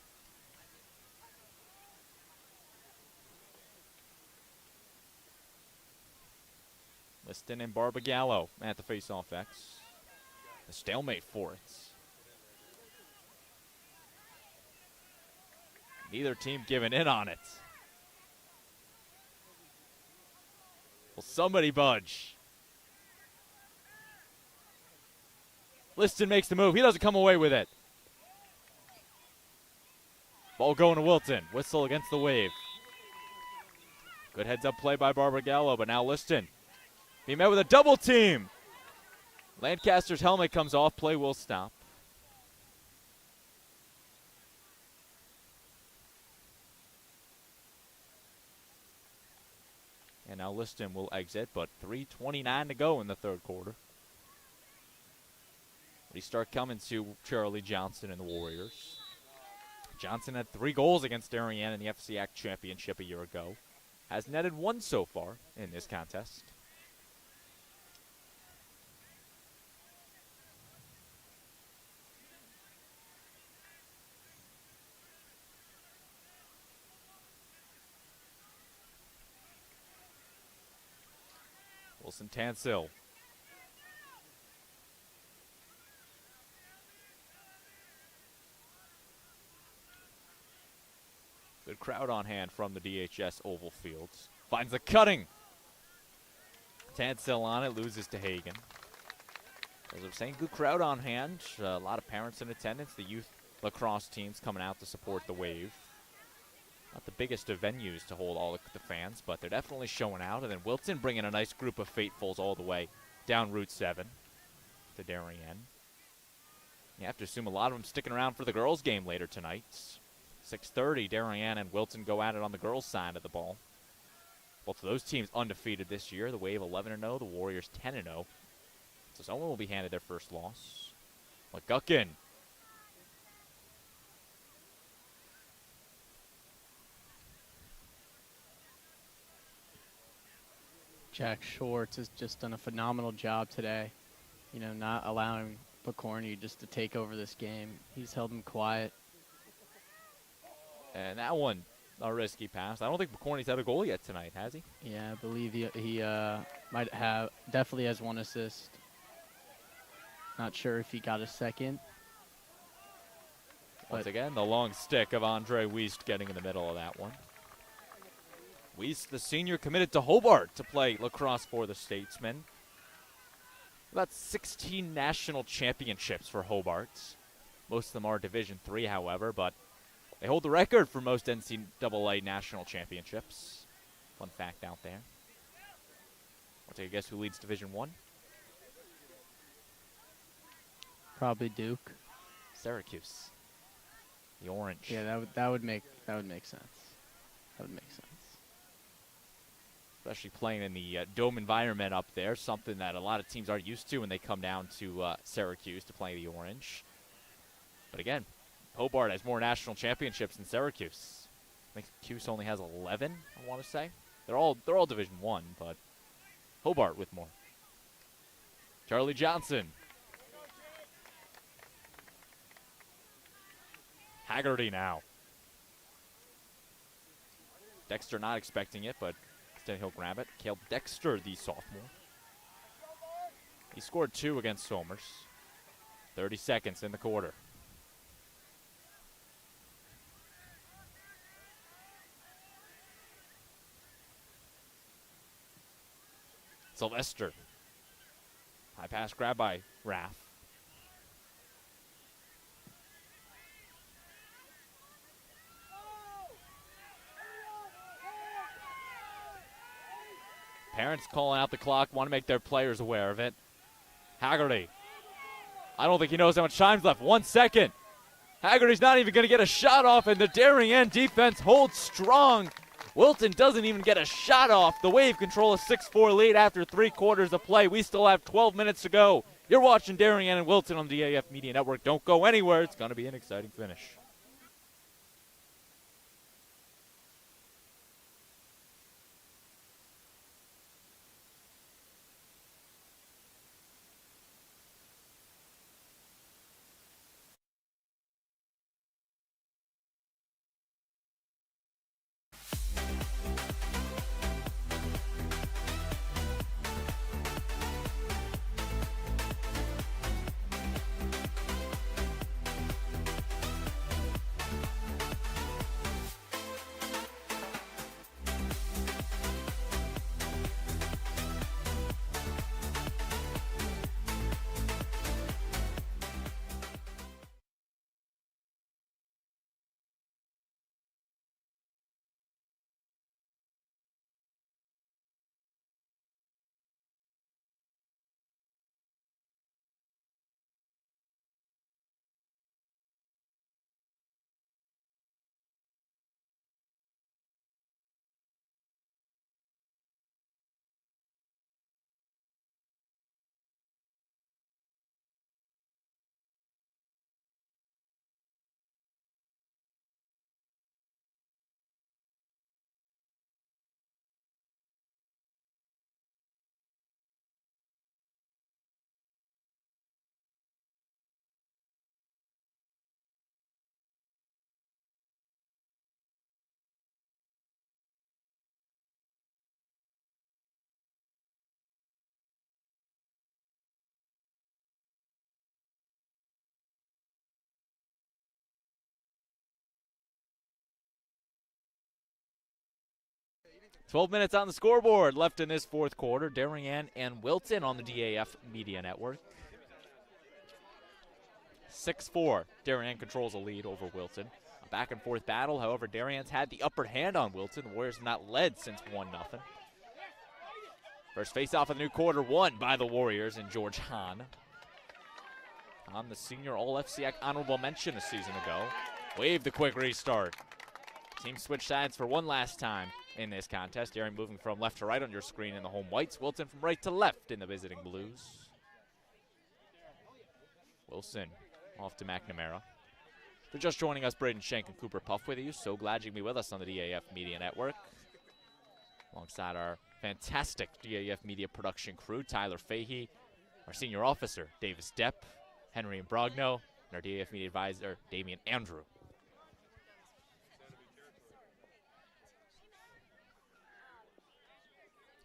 Liston and Barbagallo at the face-off X. A stalemate for it. Neither team giving in on it. Will somebody budge? Liston makes the move. He doesn't come away with it. Ball going to Wilton. Whistle against the Wave. Good heads-up play by Barbagallo, but now Liston. He met with a double team. Lancaster's helmet comes off. Play will stop. And now Liston will exit, but 3:29 to go in the third quarter. Restart coming to Charlie Johnson and the Warriors. Johnson had 3 goals against Darien in the FCIAC championship a year ago. Has netted 1 so far in this contest. Wilson Tansil. Good crowd on hand from the DHS Oval Fields. Finds the cutting. Tansil on it, loses to Hagen. As I'm saying, good crowd on hand. A lot of parents in attendance. The youth lacrosse teams coming out to support the Wave. Not the biggest of venues to hold all the fans, but they're definitely showing out. And then Wilton bringing a nice group of faithfuls all the way down Route 7 to Darien. You have to assume a lot of them sticking around for the girls' game later tonight. 6:30, Darien and Wilton go at it on the girls' side of the ball. Both of those teams undefeated this year. The Wave 11-0, the Warriors 10-0. So someone will be handed their first loss. McGuckin. Jack Schwartz has just done a phenomenal job today. You know, not allowing Picorni just to take over this game. He's held him quiet. And that one, a risky pass. I don't think Picorni's had a goal yet tonight, has he? Yeah, I believe he might have, definitely has 1 assist. Not sure if he got a second. Once again, the long stick of Andre Wiest getting in the middle of that one. Wiest, the senior, committed to Hobart to play lacrosse for the Statesmen. About 16 national championships for Hobart. Most of them are Division III, however, but They hold the record for most NCAA national championships. Fun fact out there. Want to take a guess who leads Division I? Probably Duke. Syracuse. The Orange. Yeah, that would make sense. That would make sense. Especially playing in the dome environment up there, something that a lot of teams aren't used to when they come down to Syracuse to play the Orange. But again, Hobart has more national championships than Syracuse. I think Cuse only has 11, I want to say. They're all Division I, but Hobart with more. Charlie Johnson. Haggerty now. Dexter not expecting it, but instead he'll grab it. Cale Dexter, the sophomore. He scored 2 against Somers. 30 seconds in the quarter. Sylvester. High pass grab by Raff. Parents calling out the clock, want to make their players aware of it. Haggerty. I don't think he knows how much time's left. 1 second. Haggerty's not even going to get a shot off, and the Darien defense holds strong. Wilton doesn't even get a shot off. The Wave control a 6-4 lead after 3 quarters of play. We still have 12 minutes to go. You're watching Darien and Wilton on the DAF Media Network. Don't go anywhere. It's going to be an exciting finish. 12 minutes on the scoreboard left in this fourth quarter. Darien and Wilton on the DAF Media Network. 6-4. Darien controls a lead over Wilton. A back-and-forth battle. However, Darien's had the upper hand on Wilton. The Warriors have not led since 1-0. First face-off of the new quarter won by the Warriors and George Hahn. Hahn, the senior All-FCIAC honorable mention a season ago. Wave the quick restart. Team switch sides for one last time in this contest. Darien moving from left to right on your screen in the home whites. Wilton from right to left in the visiting blues. Wilson off to McNamara. If you're just joining us, Braden Shank and Cooper Puff with you. So glad you can be with us on the DAF Media Network. Alongside our fantastic DAF Media production crew, Tyler Fahey, our senior officer, Davis Depp, Henry Imbrogno, and our DAF Media advisor, Damian Andrew.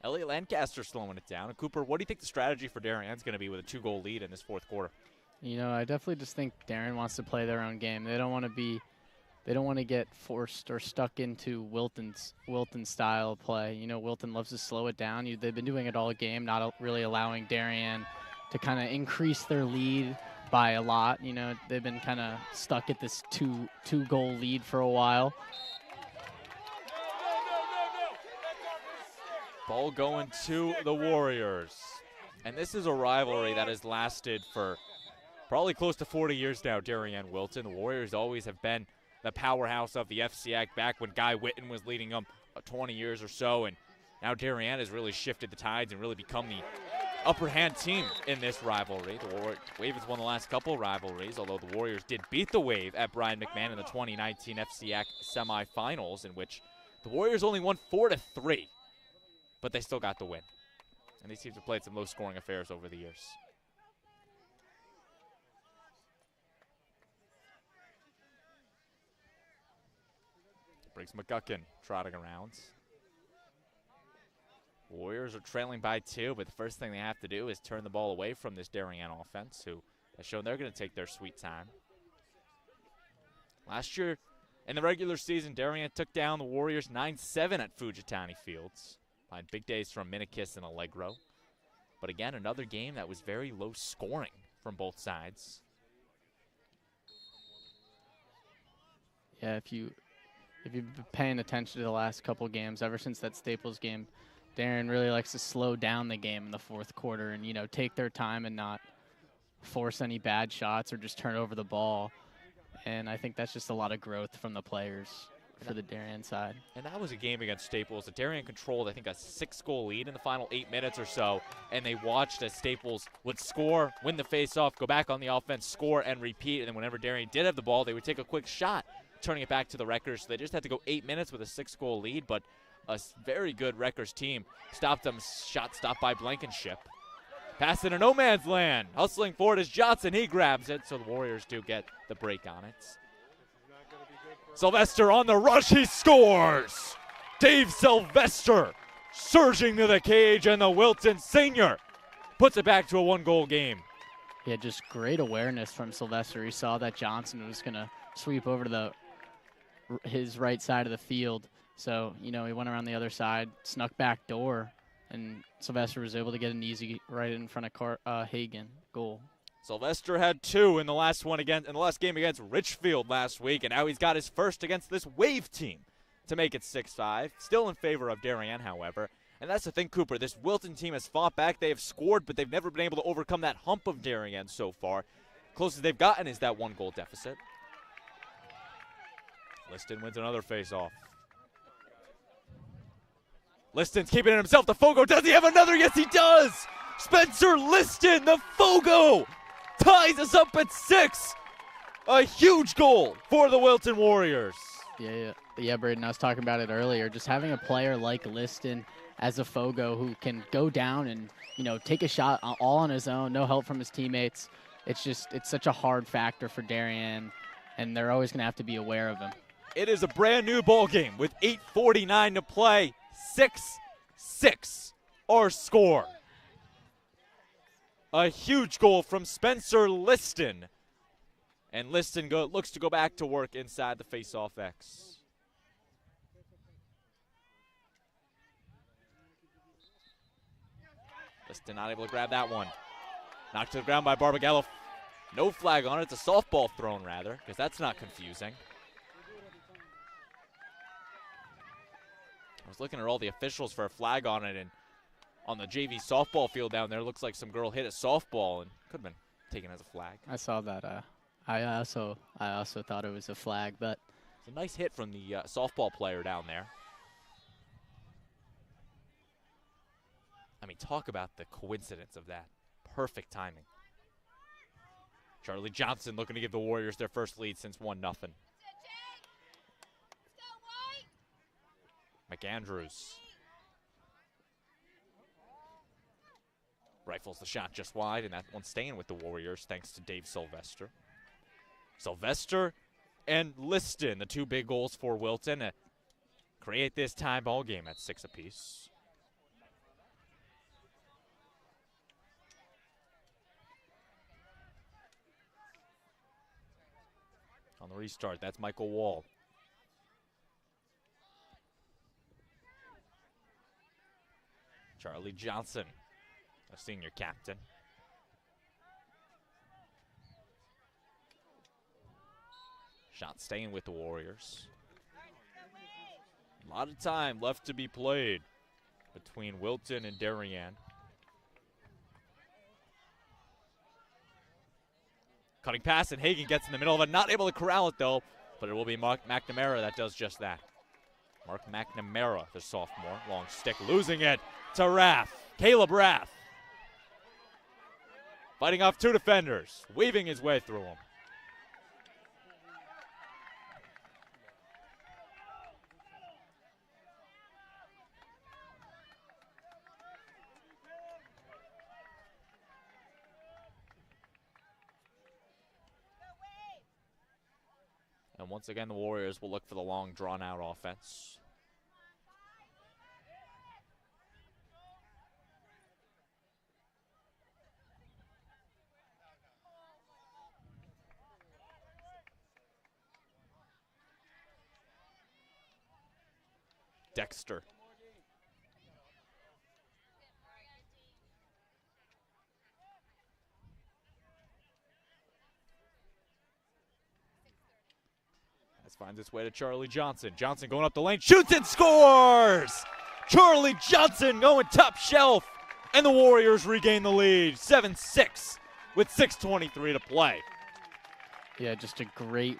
Elliot Lancaster slowing it down. And Cooper, what do you think the strategy for Darien's going to be with a 2-goal lead in this fourth quarter? You know, I definitely just think Darien wants to play their own game. They don't want to get forced or stuck into Wilton's style of play. You know, Wilton loves to slow it down. They've been doing it all game, not really allowing Darien to kind of increase their lead by a lot. You know, they've been kind of stuck at this two-goal lead for a while. Ball going to the Warriors. And this is a rivalry that has lasted for probably close to 40 years now, Darien Wilton. The Warriors always have been the powerhouse of the FCIAC back when Guy Witten was leading them 20 years or so. And now Darien has really shifted the tides and really become the upper hand team in this rivalry. The Wave has won the last couple rivalries, although the Warriors did beat the Wave at Brian McMahon in the 2019 FCIAC semifinals, in which the Warriors only won 4-3, but they still got the win. And these teams have played some low-scoring affairs over the years. Briggs McGuckin trotting around. Warriors are trailing by 2, but the first thing they have to do is turn the ball away from this Darien offense, who has shown they're going to take their sweet time. Last year, in the regular season, Darien took down the Warriors 9-7 at Fujitani Fields, behind big days from Minikis and Allegro. But again, another game that was very low scoring from both sides. Yeah, if you've been paying attention to the last couple games, ever since that Staples game, Darien really likes to slow down the game in the fourth quarter and, you know, take their time and not force any bad shots or just turn over the ball. And I think that's just a lot of growth from the players for the Darien side. And that was a game against Staples that Darien controlled, I think, a 6-goal lead in the final 8 minutes or so, and they watched as Staples would score, win the faceoff, go back on the offense, score, and repeat. And then whenever Darien did have the ball, they would take a quick shot, turning it back to the Wreckers. So they just had to go 8 minutes with a 6-goal lead, but a very good Wreckers team stopped them. Shot stopped by Blankenship. Pass into no man's land. Hustling forward is Johnson. He grabs it, so the Warriors do get the break on it. Sylvester on the rush. He scores. Dave Sylvester surging to the cage, and the Wilton senior puts it back to a 1-goal game. Yeah, just great awareness from Sylvester. He saw that Johnson was going to sweep over to his right side of the field. So, you know, he went around the other side, snuck back door, and Sylvester was able to get an easy right in front of Hagen goal. Sylvester had 2 in the last game against Richfield last week, and now he's got his first against this Wave team to make it 6-5. Still in favor of Darien, however. And that's the thing, Cooper. This Wilton team has fought back. They have scored, but they've never been able to overcome that hump of Darien so far. Closest they've gotten is that 1-goal deficit. Liston wins another face-off. Liston's keeping it himself. The Fogo, does he have another? Yes, he does! Spencer Liston, the Fogo, ties us up at 6. A huge goal for the Wilton Warriors. Yeah, Braden, I was talking about it earlier. Just having a player like Liston as a Fogo who can go down and, you know, take a shot all on his own, no help from his teammates. It's such a hard factor for Darien, and they're always going to have to be aware of him. It is a brand new ball game with 8:49 to play. 6-6 our score. A huge goal from Spencer Liston. And Liston looks to go back to work inside the face-off X. Liston not able to grab that one. Knocked to the ground by Barbagallo. No flag on it. It's a softball thrown, rather, because that's not confusing. I was looking at all the officials for a flag on it, and on the JV softball field down there, it looks like some girl hit a softball and could have been taken as a flag. I saw that. I also thought it was a flag, but it's a nice hit from the softball player down there. I mean, talk about the coincidence of that. Perfect timing. Charlie Johnson looking to give the Warriors their first lead since 1-0. McAndrews rifles the shot just wide, and that one's staying with the Warriors thanks to Dave Sylvester. Sylvester and Liston, the 2 big goals for Wilton, create this tie ball game at 6 apiece. On the restart, that's Michael Wall. Charlie Johnson, a senior captain. Shot staying with the Warriors. A lot of time left to be played between Wilton and Darien. Cutting pass, and Hagan gets in the middle of it. Not able to corral it, though, but it will be Mark McNamara that does just that. Mark McNamara, the sophomore. Long stick, losing it to Rath. Caleb Rath. Fighting off two defenders, weaving his way through them. And once again, the Warriors will look for the long, drawn-out offense. Dexter. Finds its way to Charlie Johnson. Johnson going up the lane, shoots and scores! Charlie Johnson going top shelf, and the Warriors regain the lead, 7-6 with 6:23 to play. Yeah, just a great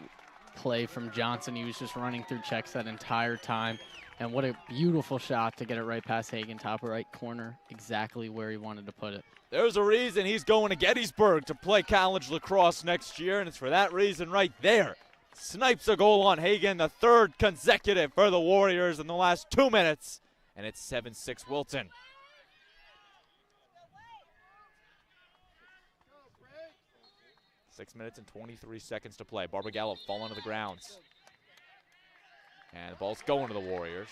play from Johnson. He was just running through checks that entire time, and what a beautiful shot to get it right past Hagan, top right corner, exactly where he wanted to put it. There's a reason he's going to Gettysburg to play college lacrosse next year, and it's for that reason right there. Snipes a goal on Hagan, the third consecutive for the Warriors in the last 2 minutes, and it's 7-6 Wilton. Six minutes and 23 seconds to play. Barbara Gallup falling to the grounds. And the ball's going to the Warriors.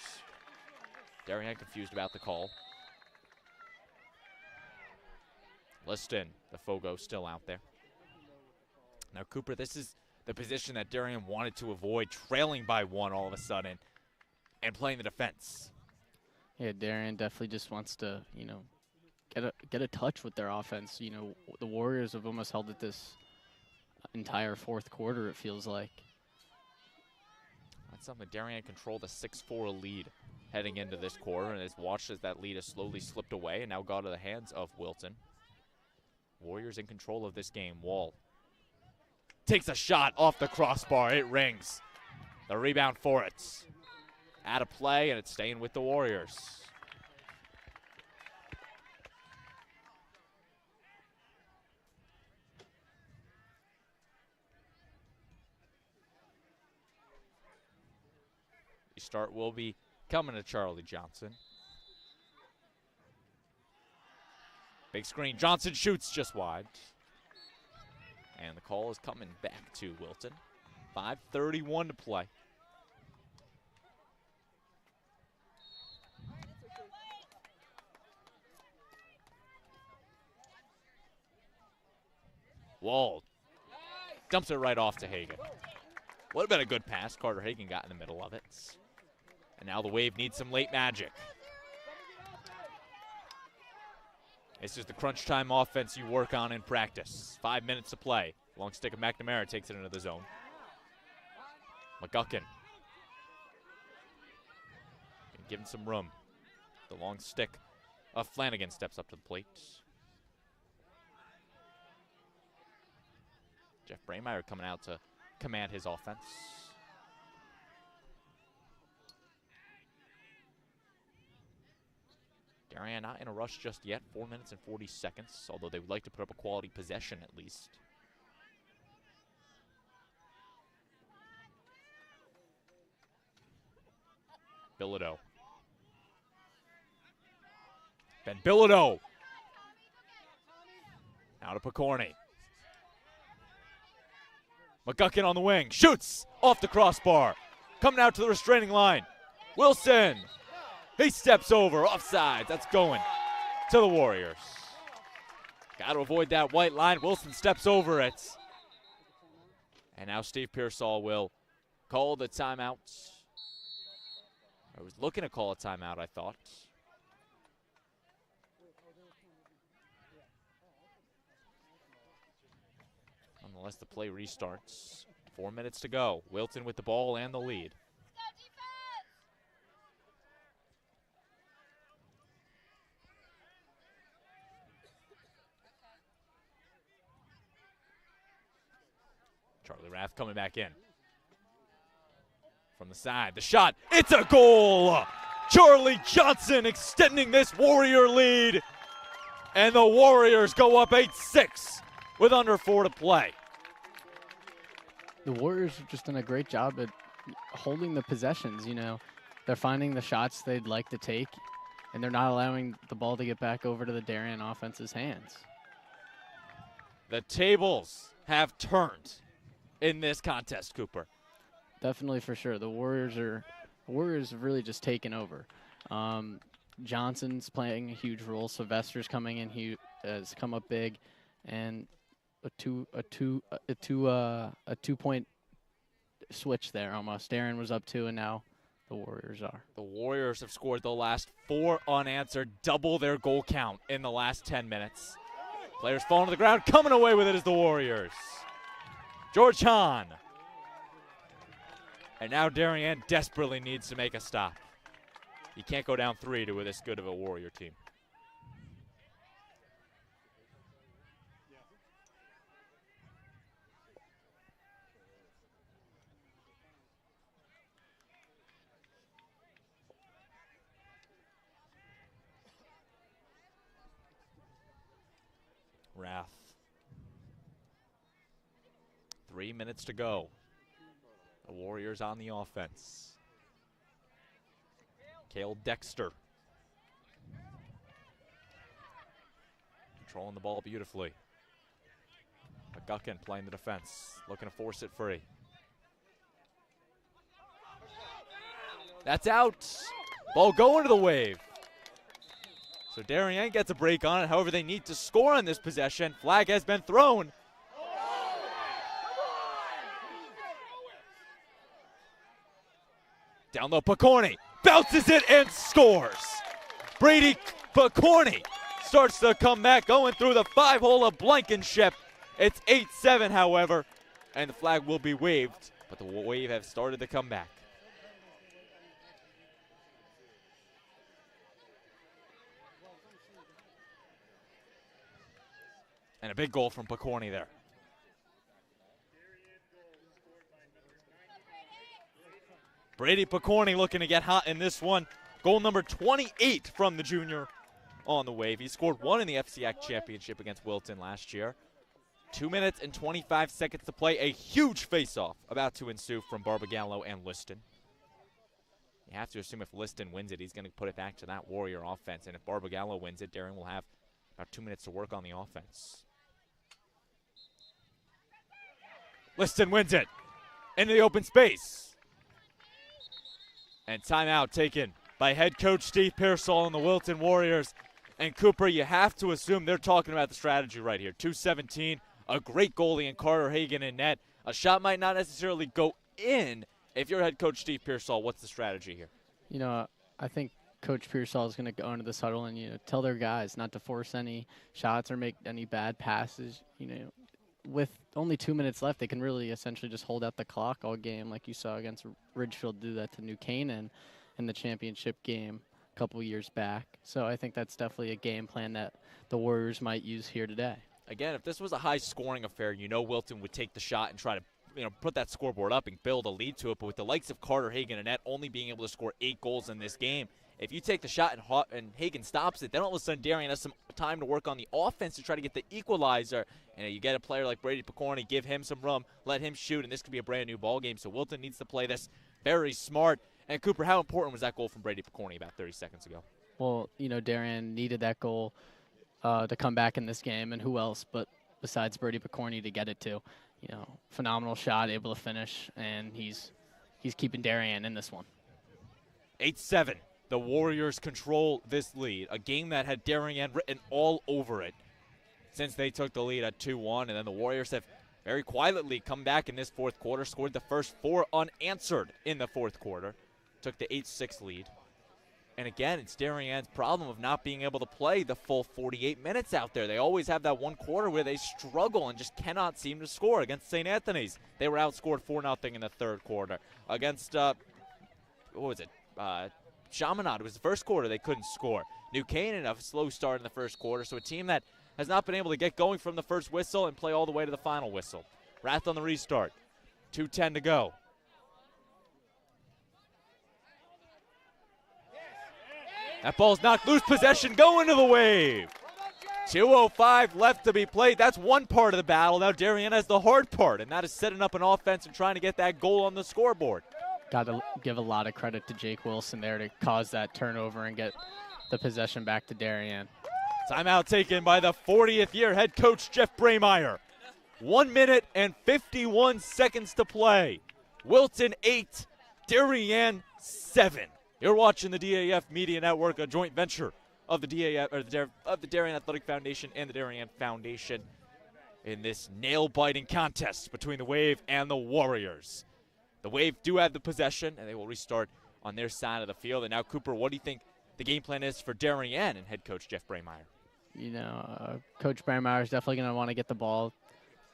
Darien confused about the call. Liston, the Fogo, still out there. Now, Cooper, this is the position that Darien wanted to avoid, trailing by one all of a sudden and playing the defense. Yeah, Darien definitely just wants to, you know, get a touch with their offense. You know, the Warriors have almost held it this entire fourth quarter, it feels like. That's something. Darien controlled a 6-4 lead heading into this quarter and has watched as that lead has slowly slipped away and now got to the hands of Wilton. Warriors in control of this game. Wall takes a shot off the crossbar. It rings. The rebound for it. Out of play, and it's staying with the Warriors. The start will be coming to Charlie Johnson. Big screen. Johnson shoots just wide. And the call is coming back to Wilton. 5:31 to play. Wall dumps it right off to Hagan. Would have been a good pass. Carter Hagan got in the middle of it. And now the Wave needs some late magic. This is the crunch time offense you work on in practice. 5 minutes to play. Long stick of McNamara takes it into the zone. McGuckin. Give him some room. The long stick of Flanagan steps up to the plate. Jeff Brameyer coming out to command his offense. Darien not in a rush just yet. 4 minutes and 40 seconds, although they would like to put up a quality possession at least. Bilodeau. Ben Bilodeau. Now to Picorni. McGuckin on the wing. Shoots off the crossbar. Coming out to the restraining line. Wilson. He steps over. Offside. That's going to the Warriors. Got to avoid that white line. Wilson steps over it. And now Steve Pearsall will call the timeout. I was looking to call a timeout, I thought. Nonetheless, the play restarts. 4 minutes to go. Wilton with the ball and the lead. Charlie Rath coming back in. From the side, the shot, it's a goal! Charlie Johnson extending this Warrior lead. And the Warriors go up 8-6 with under 4 to play. The Warriors have just done a great job at holding the possessions, you know. They're finding the shots they'd like to take, and they're not allowing the ball to get back over to the Darien offense's hands. The tables have turned in this contest, Cooper. Definitely, for sure. The Warriors have really just taken over. Johnson's playing a huge role. Sylvester's coming in, has come up big, and a two-point switch there almost. Darien was up 2, and now the Warriors are. The Warriors have scored the last 4 unanswered, double their goal count in the last 10 minutes. Players falling to the ground, coming away with it is the Warriors. George Hahn. And now Darien desperately needs to make a stop. You can't go down 3 to this good of a Warrior team. Rath. 3 minutes to go. The Warriors on the offense. Cale Dexter. Controlling the ball beautifully. McGuckin playing the defense, looking to force it free. That's out. Ball going to the Wave. So Darien gets a break on it. However, they need to score on this possession. Flag has been thrown. Down low, Picorni bounces it and scores. Brady Picorni starts to come back, going through the 5-hole of Blankenship. It's 8-7, however, and the flag will be waved, but the Wave have started to come back. And a big goal from Picorni there. Brady Picorni looking to get hot in this one. Goal number 28 from the junior on the Wave. He scored 1 in the FCIAC championship against Wilton last year. 2 minutes and 25 seconds to play. A huge face-off about to ensue from Barbagallo and Liston. You have to assume if Liston wins it, he's going to put it back to that Warrior offense. And if Barbagallo wins it, Darien will have about 2 minutes to work on the offense. Liston wins it into the open space. And timeout taken by head coach Steve Pearsall and the Wilton Warriors. And Cooper, you have to assume they're talking about the strategy right here. 2:17, a great goalie in Carter Hagan in net. A shot might not necessarily go in. If you're head coach Steve Pearsall, what's the strategy here? You know, I think Coach Pearsall is going to go into this huddle and, you know, tell their guys not to force any shots or make any bad passes. You know, with only 2 minutes left, they can really essentially just hold out the clock all game, like you saw against Ridgefield do that to New Canaan in the championship game a couple years back. So I think that's definitely a game plan that the Warriors might use here today. Again, if this was a high-scoring affair, you know Wilton would take the shot and try to, you know, put that scoreboard up and build a lead to it. But with the likes of Carter Hagan and net only being able to score 8 goals in this game, if you take the shot and Hagan stops it, then all of a sudden Darien has some time to work on the offense to try to get the equalizer. And you get a player like Brady Picorni, give him some room, let him shoot, and this could be a brand-new ball game. So Wilton needs to play this very smart. And Cooper, how important was that goal from Brady Picorni about 30 seconds ago? Well, you know, Darien needed that goal to come back in this game, and who else but besides Brady Picorni to get it to. You know, phenomenal shot, able to finish, and he's keeping Darien in this one. 8-7. The Warriors control this lead, a game that had Darien written all over it since they took the lead at 2-1, and then the Warriors have very quietly come back in this fourth quarter, scored the first 4 unanswered in the fourth quarter, took the 8-6 lead. And again, it's Darien's problem of not being able to play the full 48 minutes out there. They always have that one quarter where they struggle and just cannot seem to score. Against St. Anthony's, they were outscored 4-0 in the third quarter. Against, Chaminade, it was the first quarter they couldn't score. New Canaan, a slow start in the first quarter, so a team that has not been able to get going from the first whistle and play all the way to the final whistle. Rath on the restart. 2:10 to go. That ball's knocked loose. Possession going to the Wave. 2:05 left to be played. That's one part of the battle. Now Darien has the hard part, and that is setting up an offense and trying to get that goal on the scoreboard. Got to give a lot of credit to Jake Wilson there to cause that turnover and get the possession back to Darien. Timeout taken by the 40th year head coach Jeff Brameyer. 1 minute and 51 seconds to play. Wilton 8, Darien 7. You're watching the DAF Media Network, a joint venture of the Darien Athletic Foundation and the Darien Foundation in this nail-biting contest between the Wave and the Warriors. The Wave do have the possession, and they will restart on their side of the field. And now, Cooper, what do you think the game plan is for Darien and head coach Jeff Brameyer? You know, Coach Brameyer is definitely going to want to get the ball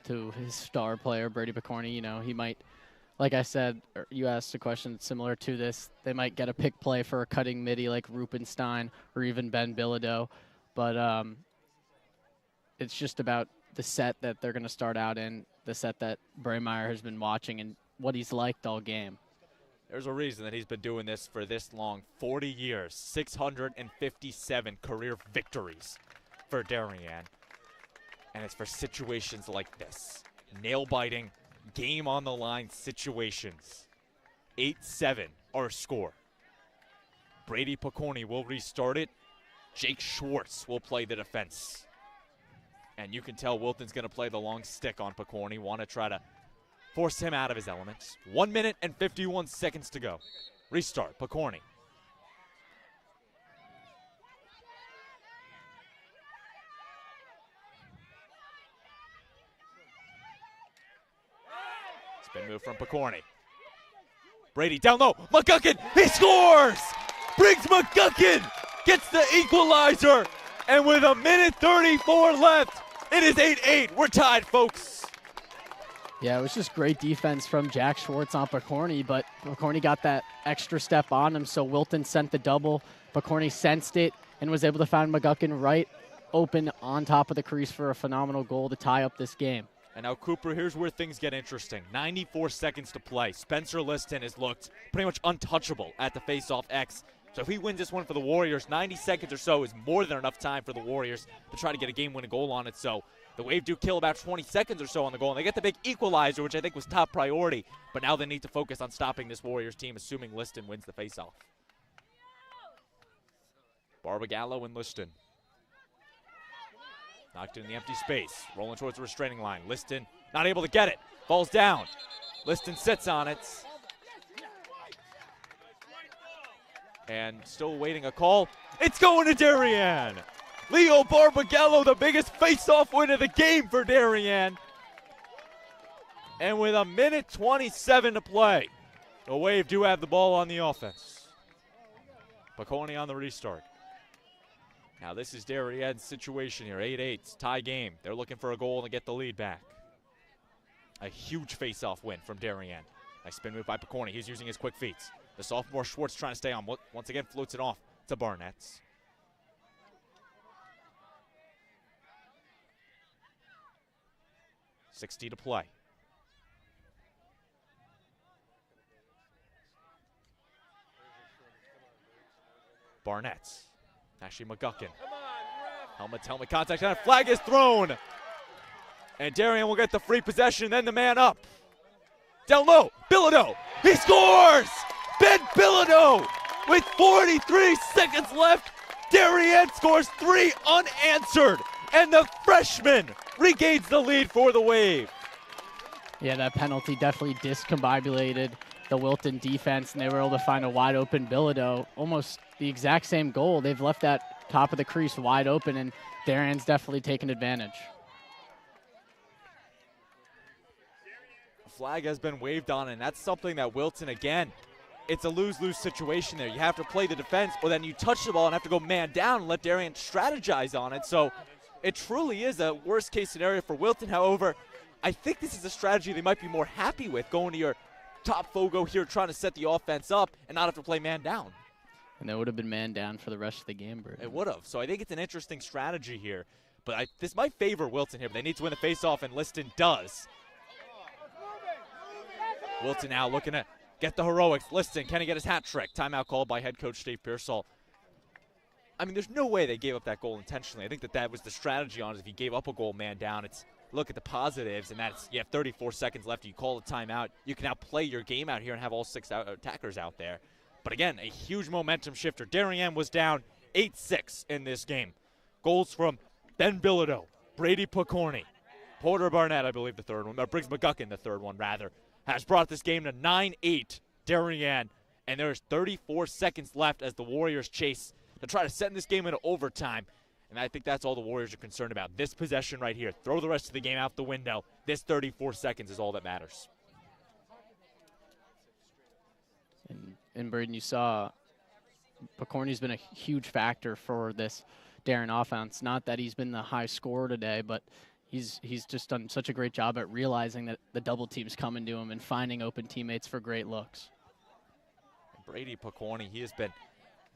to his star player, Brady Picorni. You know, he might, like I said, you asked a question similar to this. They might get a pick play for a cutting midi like Rupenstein or even Ben Bilodeau. But it's just about the set that they're going to start out in, the set that Brameyer has been watching and what he's liked all game. There's a reason that he's been doing this for this long, 40 years, 657 career victories for Darien. And it's for situations like this. Nail-biting, game-on-the-line situations. 8-7 our score. Brady Picorni will restart it. Jake Schwartz will play the defense. And you can tell Wilton's going to play the long stick on Picorni. Want to try to force him out of his elements. 1 minute and 51 seconds to go. Restart, Picorni. Spin move from Picorni. Brady down low. McGuckin, he scores! Briggs McGuckin gets the equalizer. And with 1:34 left, it is 8-8. We're tied, folks. Yeah, it was just great defense from Jack Schwartz on Picorni, but Picorni got that extra step on him, so Wilton sent the double. Picorni sensed it and was able to find McGuckin right open on top of the crease for a phenomenal goal to tie up this game. And now, Cooper, here's where things get interesting. 94 seconds to play. Spencer Liston has looked pretty much untouchable at the face-off X. So if he wins this one for the Warriors, 90 seconds or so is more than enough time for the Warriors to try to get a game-winning goal on it. So the Wave do kill about 20 seconds or so on the goal, and they get the big equalizer, which I think was top priority. But now they need to focus on stopping this Warriors team, assuming Liston wins the face-off. Barbagallo and Liston. Knocked in the empty space, rolling towards the restraining line. Liston not able to get it, falls down. Liston sits on it. And still awaiting a call. It's going to Darien. Leo Barbagallo, the biggest face-off win of the game for Darien. And with 1:27 to play, the Wave do have the ball on the offense. Picorni on the restart. Now this is Darien's situation here, 8-8, tie game. They're looking for a goal to get the lead back. A huge face-off win from Darien. Nice spin move by Picorni. He's using his quick feet. The sophomore Schwartz trying to stay on. Once again, floats it off to Barnett. .60 to play. Barnett. Actually, McGuckin. Helmet contact, and a flag is thrown. And Darien will get the free possession, then the man up. Down low, Bilodeau, he scores! Ben Bilodeau with 43 seconds left. Darien scores 3 unanswered, and the freshman regains the lead for the Wave. Yeah, that penalty definitely discombobulated the Wilton defense, and they were able to find a wide open Bilodeau. Almost the exact same goal. They've left that top of the crease wide open, and Darien's definitely taken advantage. A flag has been waved on, and that's something that Wilton, again, it's a lose-lose situation there. You have to play the defense, or then you touch the ball and have to go man down and let Darien strategize on it. So it truly is a worst-case scenario for Wilton. However, I think this is a strategy they might be more happy with, going to your top fogo here, trying to set the offense up and not have to play man down. And that would have been man down for the rest of the game, Bert. It would have. So I think it's an interesting strategy here. But this might favor Wilton here, but they need to win the faceoff, and Liston does. Wilton now looking to get the heroics. Liston, can he get his hat trick? Timeout called by head coach Steve Pearsall. I mean, there's no way they gave up that goal intentionally. I think that was the strategy on it. If you gave up a goal man down, it's look at the positives, and that's you have 34 seconds left. You call a timeout. You can now play your game out here and have all 6 attackers out there. But again, a huge momentum shifter. Darien was down 8-6 in this game. Goals from Ben Bilodeau, Brady Picorni, Porter Barnett, I believe the third one, or Briggs McGuckin, the third one rather, has brought this game to 9-8 Darien, and there's 34 seconds left as the Warriors chase to try to send this game into overtime. And I think that's all the Warriors are concerned about. This possession right here. Throw the rest of the game out the window. This 34 seconds is all that matters. And Braden, you saw Picorni's been a huge factor for this Darien offense. Not that he's been the high scorer today, but he's just done such a great job at realizing that the double team's coming to him and finding open teammates for great looks. Brady Picorni, he has been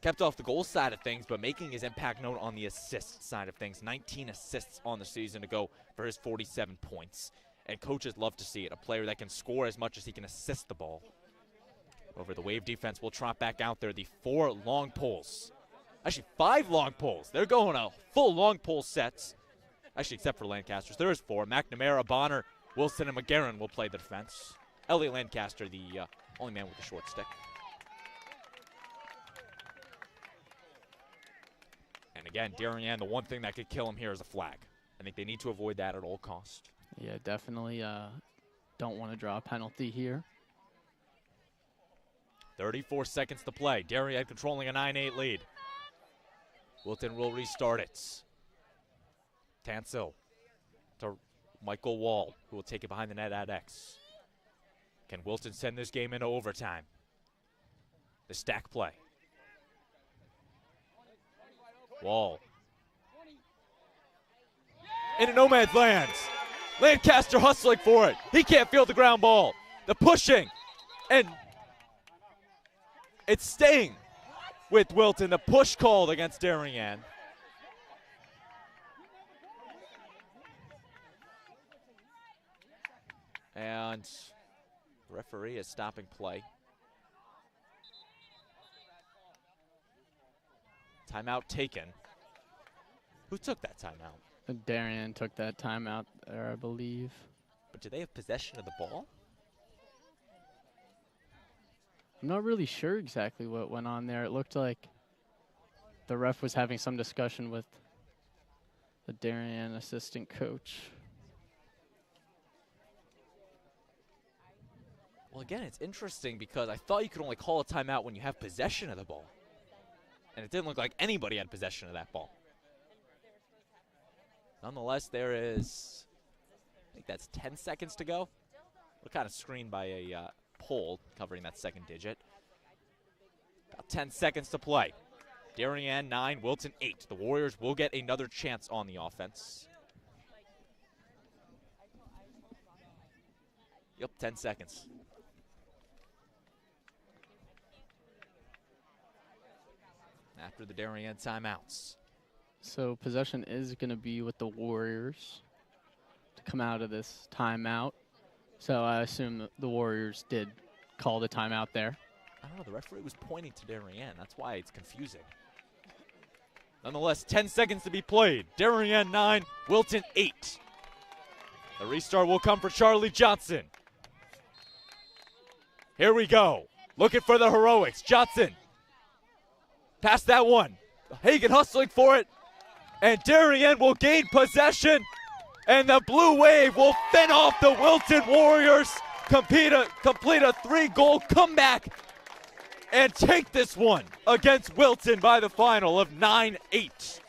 kept off the goal side of things, but making his impact known on the assist side of things. 19 assists on the season to go for his 47 points. And coaches love to see it, a player that can score as much as he can assist the ball. Over the Wave defense will trot back out there, the 4 long poles. Actually, 5 long poles. They're going a full long pole sets. Actually, except for Lancasters. There is 4. McNamara, Bonner, Wilson, and McGarren will play the defense. Elliot Lancaster, the only man with the short stick. And again, Darien, the one thing that could kill him here is a flag. I think they need to avoid that at all costs. Yeah, definitely don't want to draw a penalty here. 34 seconds to play. Darien controlling a 9-8 lead. Wilton will restart it. Tansil to Michael Wall, who will take it behind the net at X. Can Wilton send this game into overtime? The stack play. Wall. Into no man's land. Lancaster hustling for it. He can't field the ground ball. The pushing. And it's staying with Wilton. The push called against Darien. And the referee is stopping play. Timeout taken. Who took that timeout? Darien took that timeout there, I believe. But do they have possession of the ball? I'm not really sure exactly what went on there. It looked like the ref was having some discussion with the Darien assistant coach. Well, again, it's interesting because I thought you could only call a timeout when you have possession of the ball. And it didn't look like anybody had possession of that ball. Nonetheless, there is, I think that's 10 seconds to go. We're kind of screened by a pole covering that second digit. About 10 seconds to play. Darien 9, Wilton 8. The Warriors will get another chance on the offense. Yep, 10 seconds. After the Darien timeouts. So possession is going to be with the Warriors to come out of this timeout. So I assume the Warriors did call the timeout there. I don't know, the referee was pointing to Darien. That's why it's confusing. Nonetheless, 10 seconds to be played. Darien 9, Wilton 8. The restart will come for Charlie Johnson. Here we go. Looking for the heroics. Johnson. Past that one. Hagan hustling for it. And Darien will gain possession. And the Blue Wave will fend off the Wilton Warriors. Complete a 3-goal comeback. And take this one against Wilton by the final of 9-8.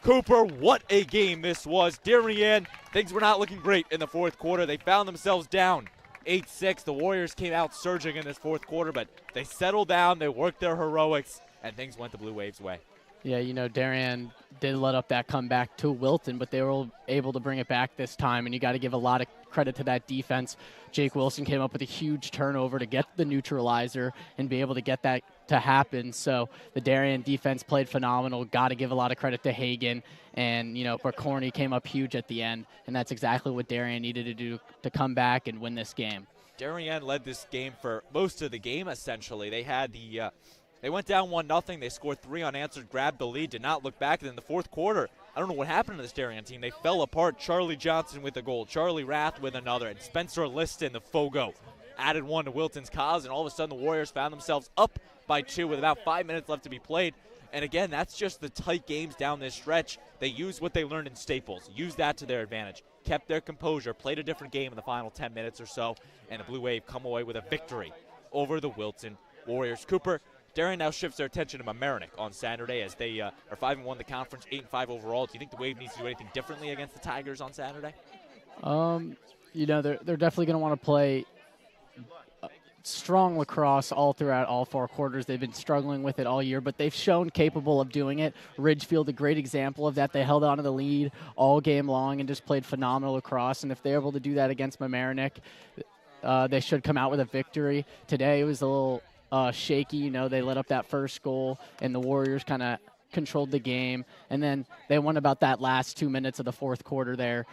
Cooper, what a game this was. Darien, things were not looking great in the fourth quarter. They found themselves down 8-6. The Warriors came out surging in this fourth quarter, but they settled down, they worked their heroics, and things went the Blue Waves' way. Yeah, you know, Darien did let up that comeback to Wilton, but they were able to bring it back this time, and you got to give a lot of credit to that defense. Jake Wilson came up with a huge turnover to get the neutralizer and be able to get that to happen. So the Darien defense played phenomenal. Got to give a lot of credit to Hagan, and, you know, Corney came up huge at the end, and that's exactly what Darien needed to do to come back and win this game. Darien led this game for most of the game, essentially. They had the they went down 1-0. They scored 3 unanswered, grabbed the lead, did not look back. And in the fourth quarter, I don't know what happened to this Darien team. They fell apart. Charlie Johnson with a goal, Charlie Rath with another, and Spencer Liston, the Fogo, added one to Wilton's cause. And all of a sudden, the Warriors found themselves up by 2 with about 5 minutes left to be played. And again, that's just the tight games down this stretch. They used what they learned in Staples, used that to their advantage, kept their composure, played a different game in the final 10 minutes or so, and the Blue Wave come away with a victory over the Wilton Warriors. Cooper, Darien now shifts their attention to Mamaroneck on Saturday as they are 5-1 the conference, 8-5 overall. Do you think the Wave needs to do anything differently against the Tigers on Saturday? You know, they're definitely going to want to play strong lacrosse all throughout all 4 quarters. They've been struggling with it all year, but they've shown capable of doing it. Ridgefield, a great example of that. They held on to the lead all game long and just played phenomenal lacrosse. And if they're able to do that against Mamaroneck, they should come out with a victory. Today it was a little shaky. You know, they let up that first goal, and the Warriors kind of controlled the game. And then they won about that last 2 minutes of the fourth quarter there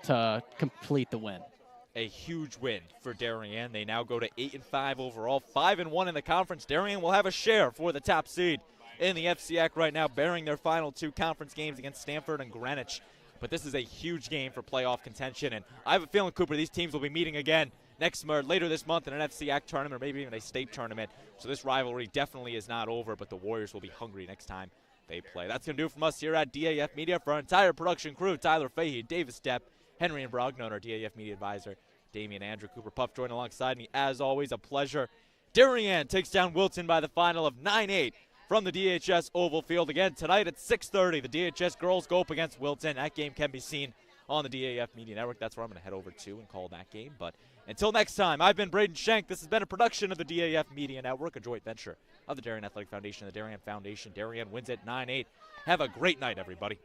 to complete the win. A huge win for Darien. They now go to 8-5 overall, 5-1 in the conference. Darien will have a share for the top seed in the FCIAC right now, bearing their final 2 conference games against Stanford and Greenwich. But this is a huge game for playoff contention, and I have a feeling, Cooper, these teams will be meeting again later this month in an FCIAC tournament or maybe even a state tournament. So this rivalry definitely is not over, but the Warriors will be hungry next time they play. That's going to do it from us here at DAF Media. For our entire production crew, Tyler Fahey, Davis Depp, Henry and Brognon, our DAF Media advisor, Damian Andrew, Cooper Puff joined alongside me. As always, a pleasure. Darien takes down Wilton by the final of 9-8 from the DHS Oval Field. Again, tonight at 6:30, the DHS girls go up against Wilton. That game can be seen on the DAF Media Network. That's where I'm going to head over to and call that game. But until next time, I've been Braden Schenk. This has been a production of the DAF Media Network, a joint venture of the Darien Athletic Foundation and the Darien Foundation. Darien wins it 9-8. Have a great night, everybody.